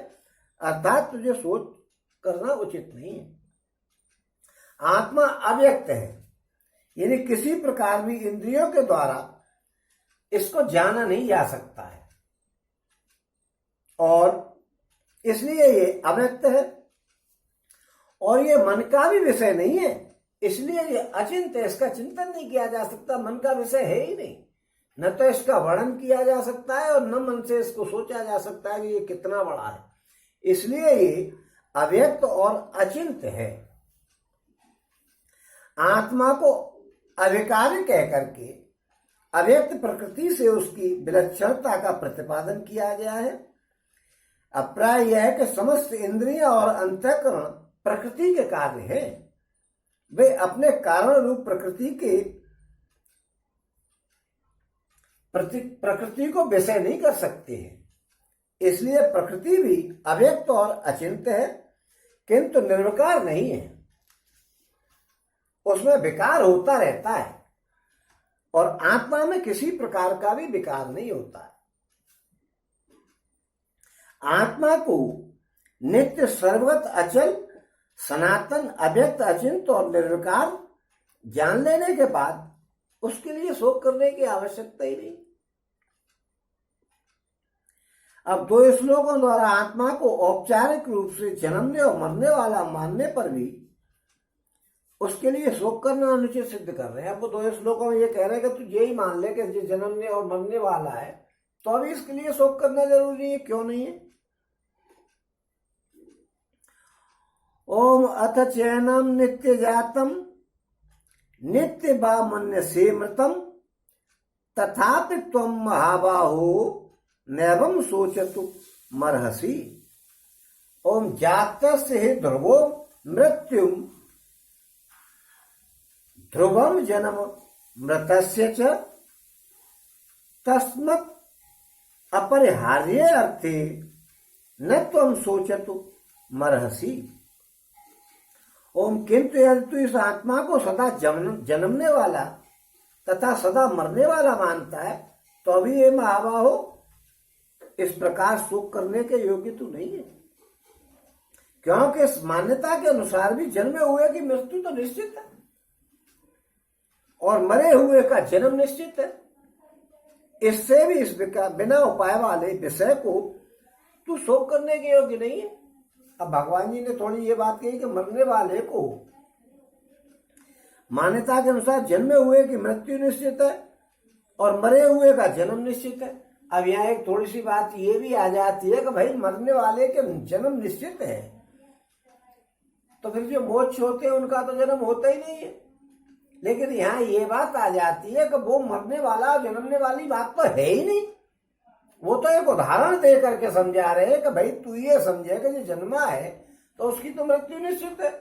अर्थात तुझे शोक करना उचित नहीं है। आत्मा अव्यक्त है, यानी किसी प्रकार भी इंद्रियों के द्वारा इसको जाना नहीं जा सकता है और इसलिए ये अव्यक्त है और ये मन का भी विषय नहीं है, इसलिए ये अचिंत्य, इसका चिंतन नहीं किया जा सकता, मन का विषय है ही नहीं। न तो इसका वर्णन किया जा सकता है और न मन से इसको सोचा जा सकता है कि ये कितना बड़ा है, इसलिए ये अव्यक्त और अचिंत्य है। आत्मा को अविकारी कह करके अव्यक्त प्रकृति से उसकी विलक्षणता का प्रतिपादन किया गया है। अब प्राय यह है कि समस्त इंद्रियां और अंतःकरण प्रकृति के कार्य हैं। वे अपने कारण रूप प्रकृति को विषय नहीं कर सकते हैं। इसलिए प्रकृति भी अव्यक्त और अचिंत्य है, किंतु निर्विकार नहीं है। उसमें विकार होता रहता है और आत्मा में किसी प्रकार का भी विकार नहीं होता है। आत्मा को नित्य, सर्वगत, अचल, सनातन, अव्यक्त, अचिंत्य और निर्विकार जान लेने के बाद उसके लिए शोक करने की आवश्यकता ही नहीं। अब 2 श्लोकों द्वारा आत्मा को औपचारिक रूप से जन्मने और मरने वाला मानने पर भी उसके लिए शोक करना अनुचित सिद्ध कर रहे हैं। अब वो 2 श्लोकों में ये कह रहे हैं कि तू यही मान ले कि ये जन्मने और मरने वाला है, तो अभी इसके लिए शोक करना जरूरी है, क्यों नहीं है? ओम अथ चैनम नित्य जातम नित्य बा मन्य से मृतम तथापि त्वम महाबाहो नैवम सोचतु मरहसी। ओम जातस्य हि ध्रुवो मृत्युम ध्रुवम जन्म मृतस्य च तस्मत् अपरिहार्ये अर्थे न त्वम सोचतु मरहसी। ओम किंतु यदि तू इस आत्मा को सदा जन्मने वाला तथा सदा मरने वाला मानता है, तो अभी ये महाबाहो इस प्रकार शोक करने के योग्य तो नहीं है, क्योंकि इस मान्यता के अनुसार भी जन्मे हुए की मृत्यु तो निश्चित है और मरे हुए का जन्म निश्चित है। इससे भी इस बिना उपाय वाले विषय को तू शोक करने के योग्य नहीं है। अब भगवान जी ने थोड़ी ये बात कही कि मरने वाले को मान्यता के अनुसार जन्मे हुए की मृत्यु निश्चित है और मरे हुए का जन्म निश्चित है। अब यहाँ एक थोड़ी सी बात ये भी आ जाती है कि भाई मरने वाले के जन्म निश्चित है, तो फिर जो मोक्ष होते हैं उनका तो जन्म होता ही नहीं है। लेकिन यहाँ ये बात आ जाती है कि वो मरने वाला और जन्मने वाली बात तो है ही नहीं। वो तो एक उदाहरण दे करके समझा रहे हैं कि भाई तू ये समझे कि जो जन्मा है तो उसकी तो मृत्यु निश्चित है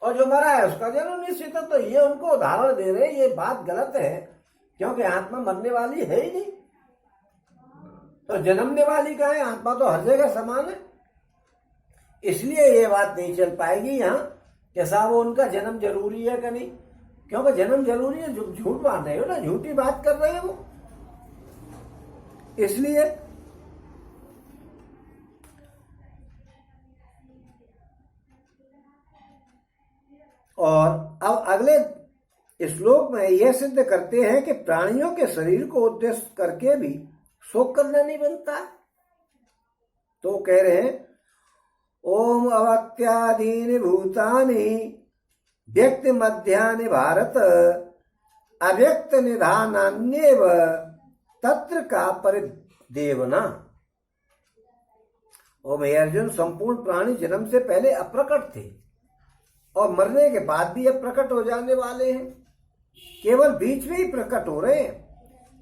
और जो मरा है उसका जन्म निश्चित है। तो ये उनको उदाहरण दे रहे हैं। ये बात गलत है, क्योंकि आत्मा मरने वाली है ही नहीं, तो जन्मने वाली का है। आत्मा तो हर जगह समान है। इसलिए ये बात नहीं चल पाएगी यहाँ कि साहब उनका जन्म जरूरी है कि नहीं, क्योंकि जन्म जरूरी है। झूठ मान रहे हो ना, झूठी बात कर रहे हो वो। इसलिए और अब अगले श्लोक में यह सिद्ध करते हैं कि प्राणियों के शरीर को उद्देश्य करके भी शोक करना नहीं बनता। तो कह रहे हैं ओम अवत्यादीनि भूतानि व्यक्ति मध्यानि भारत अव्यक्त निधानान्येव तत्र का परिदेवना। ओ भाई अर्जुन, संपूर्ण प्राणी जन्म से पहले अप्रकट थे और मरने के बाद भी अब प्रकट हो जाने वाले हैं, केवल बीच में ही प्रकट हो रहे हैं।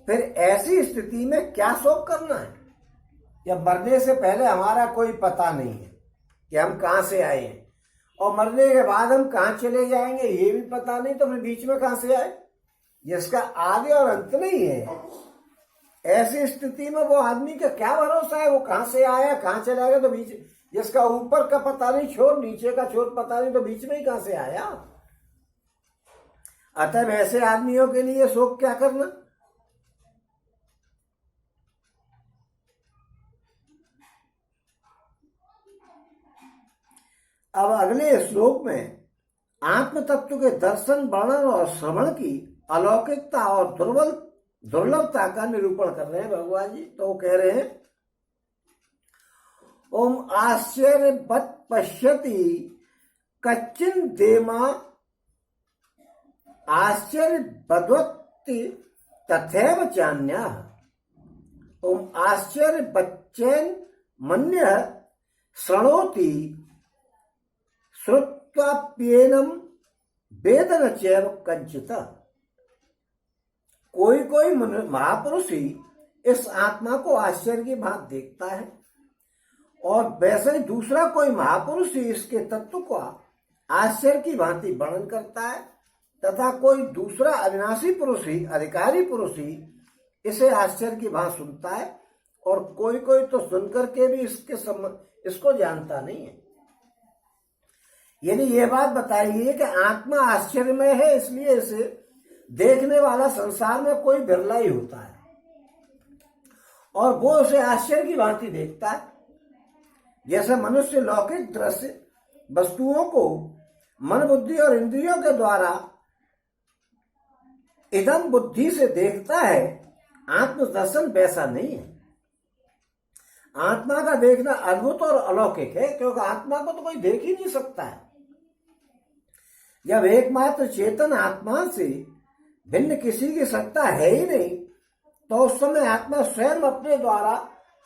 फिर ऐसी स्थिति में क्या शोक करना है? या मरने से पहले हमारा कोई पता नहीं है कि हम कहां से आए हैं, और मरने के बाद हम कहां चले जाएंगे ये भी पता नहीं, तो फिर बीच में कहां से आए जिसका आदि और अंत नहीं है। ऐसी स्थिति में वो आदमी का क्या भरोसा है? वो कहां से आया कहां चला गया? तो बीच जिसका ऊपर का पता नहीं छोर, नीचे का छोर पता नहीं, तो बीच में ही कहां से आया? अतः ऐसे आदमियों के लिए शोक क्या करना? अब अगले श्लोक में आत्म तत्व के दर्शन, वर्णन और श्रवण की अलौकिकता और दुर्लभता का निरूपण कर रहे हैं भगवान जी। तो वो कह रहे हैं ओम आश्चर्यवत् पश्यति कच्चिन देमा आश्चर्यवद्वत्ति तथैव चान्यः। ओम आश्चर्यवच्चैन मन्यः शृणोति श्रुत्वाप्येनम् वेद न चैव कंचित। कोई कोई महापुरुष ही इस आत्मा को आश्चर्य की भांति देखता है और वैसे ही दूसरा कोई महापुरुष ही इसके तत्व को आश्चर्य की भांति वर्णन करता है, तथा कोई दूसरा अविनाशी पुरुष ही, अधिकारी पुरुष ही इसे आश्चर्य की भांति सुनता है, और कोई कोई तो सुनकर के भी इसको जानता नहीं है। यदि ये बात बताइए कि आत्मा आश्चर्यमय है, इसलिए इसे देखने वाला संसार में कोई बिरला ही होता है, और वो उसे आश्चर्य की भांति देखता है। जैसे मनुष्य लौकिक दृश्य वस्तुओं को मन, बुद्धि और इंद्रियों के द्वारा इदम बुद्धि से देखता है, आत्मदर्शन वैसा नहीं है। आत्मा का देखना अद्भुत और अलौकिक है, क्योंकि आत्मा को तो कोई देख ही नहीं सकता है। जब एकमात्र चेतन आत्मा से भिन्न किसी की सत्ता है ही नहीं, तो उस समय आत्मा स्वयं अपने द्वारा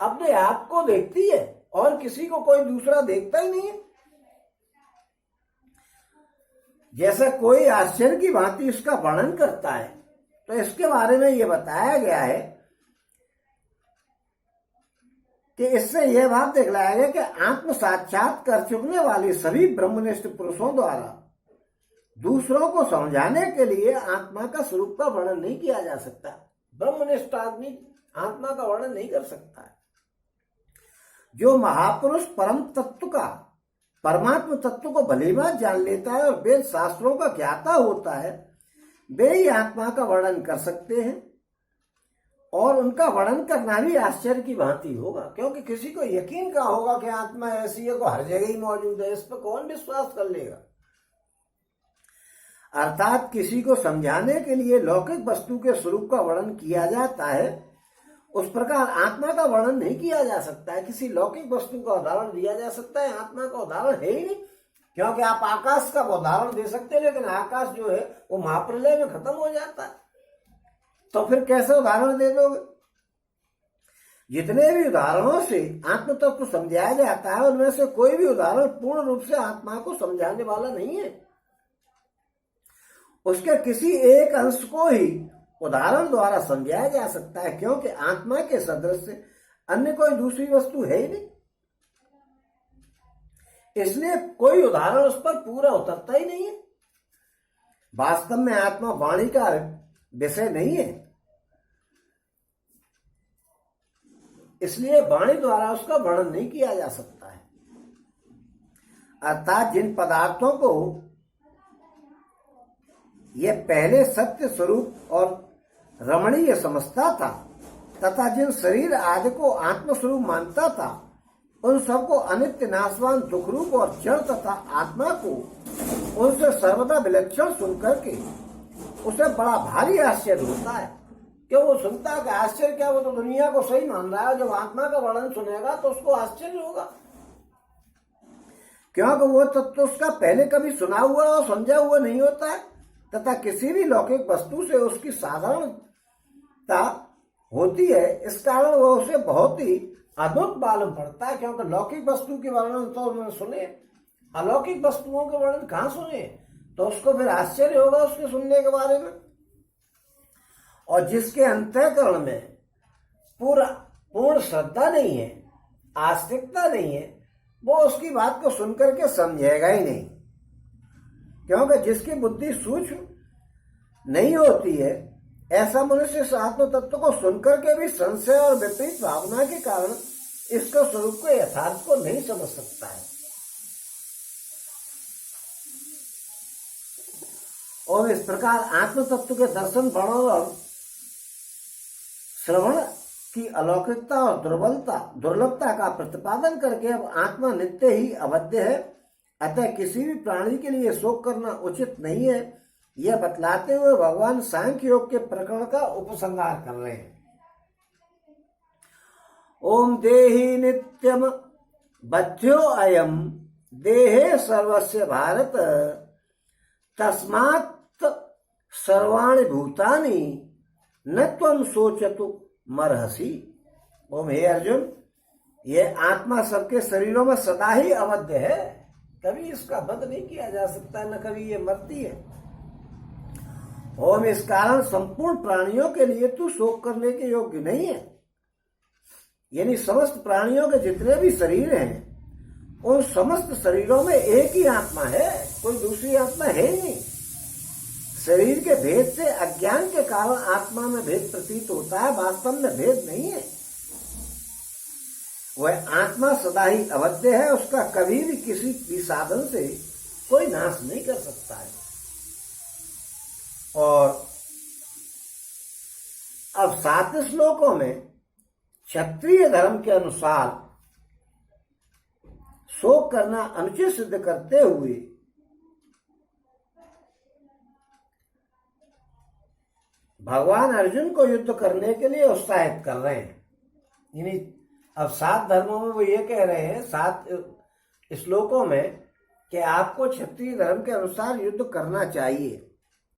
अपने आप को देखती है, और किसी को कोई दूसरा देखता ही नहीं है। जैसे कोई आश्चर्य की भांति इसका वर्णन करता है, तो इसके बारे में यह बताया गया है कि इससे यह भाव दिखलाया गया कि आत्म साक्षात कर चुकने वाले सभी ब्रह्मनिष्ठ पुरुषों द्वारा दूसरों को समझाने के लिए आत्मा का स्वरूप का वर्णन नहीं किया जा सकता। ब्रह्मनिष्ठ आदमी आत्मा का वर्णन नहीं कर सकता है। जो महापुरुष परम तत्व का, परमात्म तत्व को भलीभांति जान लेता है और वेद शास्त्रों का ज्ञाता होता है, वे ही आत्मा का वर्णन कर सकते हैं, और उनका वर्णन करना भी आश्चर्य की भांति होगा, क्योंकि किसी को यकीन का होगा कि आत्मा ऐसी है, को हर जगह ही मौजूद है, इस पर कौन विश्वास कर लेगा। अर्थात किसी को समझाने के लिए लौकिक वस्तु के स्वरूप का वर्णन किया जाता है, उस प्रकार आत्मा का वर्णन नहीं किया जा सकता है। किसी लौकिक वस्तु का उदाहरण दिया जा सकता है, आत्मा का उदाहरण है ही नहीं, क्योंकि आप आकाश का उदाहरण दे सकते हैं, लेकिन आकाश जो है वो महाप्रलय में खत्म हो जाता है, तो फिर कैसे उदाहरण दे दोगे। जितने भी उदाहरणों से आत्म तत्व समझाया जाता है, उनमें से कोई भी उदाहरण पूर्ण रूप से आत्मा को समझाने वाला नहीं है। उसके किसी एक अंश को ही उदाहरण द्वारा समझाया जा सकता है, क्योंकि आत्मा के सदृश अन्य कोई दूसरी वस्तु है ही नहीं, इसलिए कोई उदाहरण उस पर पूरा उतरता ही नहीं है। वास्तव में आत्मा वाणी का विषय नहीं है, इसलिए वाणी द्वारा उसका वर्णन नहीं किया जा सकता है। अर्थात जिन पदार्थों को यह पहले सत्य स्वरूप और रमणीय समझता था, तथा जिन शरीर आदि को आत्मस्वरूप मानता था, उन सबको अनित्य, नाशवान, दुखरूप और जड़ तथा आत्मा को उनसे सर्वदा विलक्षण सुनकर के उसे बड़ा भारी आश्चर्य होता है। क्यों वो सुनता है कि आश्चर्य क्या, वो तो दुनिया को सही मान रहा है। जब आत्मा का वर्णन सुनेगा तो उसको आश्चर्य होगा, क्योंकि वो तत्व उसका पहले कभी सुना हुआ और समझा हुआ नहीं होता है, तथा किसी भी लौकिक वस्तु से उसकी साधारणता होती है। इस कारण वो उसे बहुत ही अद्भुत मालूम पड़ता है, क्योंकि लौकिक वस्तु के वर्णन तो उन्होंने सुने, अलौकिक वस्तुओं के वर्णन कहाँ सुने, तो उसको फिर आश्चर्य होगा उसके सुनने के बारे में। और जिसके अंतःकरण में पूर्ण श्रद्धा नहीं है, आस्तिकता नहीं है, वो उसकी बात को सुनकर के समझेगा ही नहीं, क्योंकि जिसकी बुद्धि सूक्ष्म नहीं होती है, ऐसा मनुष्य इस आत्म तत्व को सुनकर के भी संशय और विपरीत भावना के कारण इसके स्वरूप को, यथार्थ को नहीं समझ सकता है। और इस प्रकार आत्म तत्व के दर्शन, वर्णन और श्रवण की अलौकिकता और दुर्लभता का प्रतिपादन करके अब आत्मा नित्य ही अवध्य है, अतः किसी भी प्राणी के लिए शोक करना उचित नहीं है, यह बतलाते हुए भगवान सांख्य योग के प्रकरण का उपसंहार कर रहे हैं। ओम देहि नित्यम बध्यो अयम देहे सर्वस्य भारत तस्मात् सर्वाणि भूतानि न त्वं सोचतु मरहसी। ओम हे अर्जुन, यह आत्मा सबके शरीरों में सदा ही अवध्य है, कभी इसका वध नहीं किया जा सकता, न कभी ये मरती है। ओम, इस कारण संपूर्ण प्राणियों के लिए तू शोक करने के योग्य नहीं है। यानी समस्त प्राणियों के जितने भी शरीर हैं उन समस्त शरीरों में एक ही आत्मा है, कोई दूसरी आत्मा है ही नहीं। शरीर के भेद से अज्ञान के कारण आत्मा में भेद प्रतीत होता है, वास्तव में भेद नहीं है। वह आत्मा सदा ही अवध्य है, उसका कभी भी किसी भी साधन से कोई नाश नहीं कर सकता है। और अब 7 श्लोकों में क्षत्रिय धर्म के अनुसार शोक करना अनुचित सिद्ध करते हुए भगवान अर्जुन को युद्ध करने के लिए उत्साहित कर रहे हैं। यानी अब 7 धर्मों में वो ये कह रहे हैं 7 श्लोकों में कि आपको क्षत्रिय धर्म के अनुसार युद्ध करना चाहिए।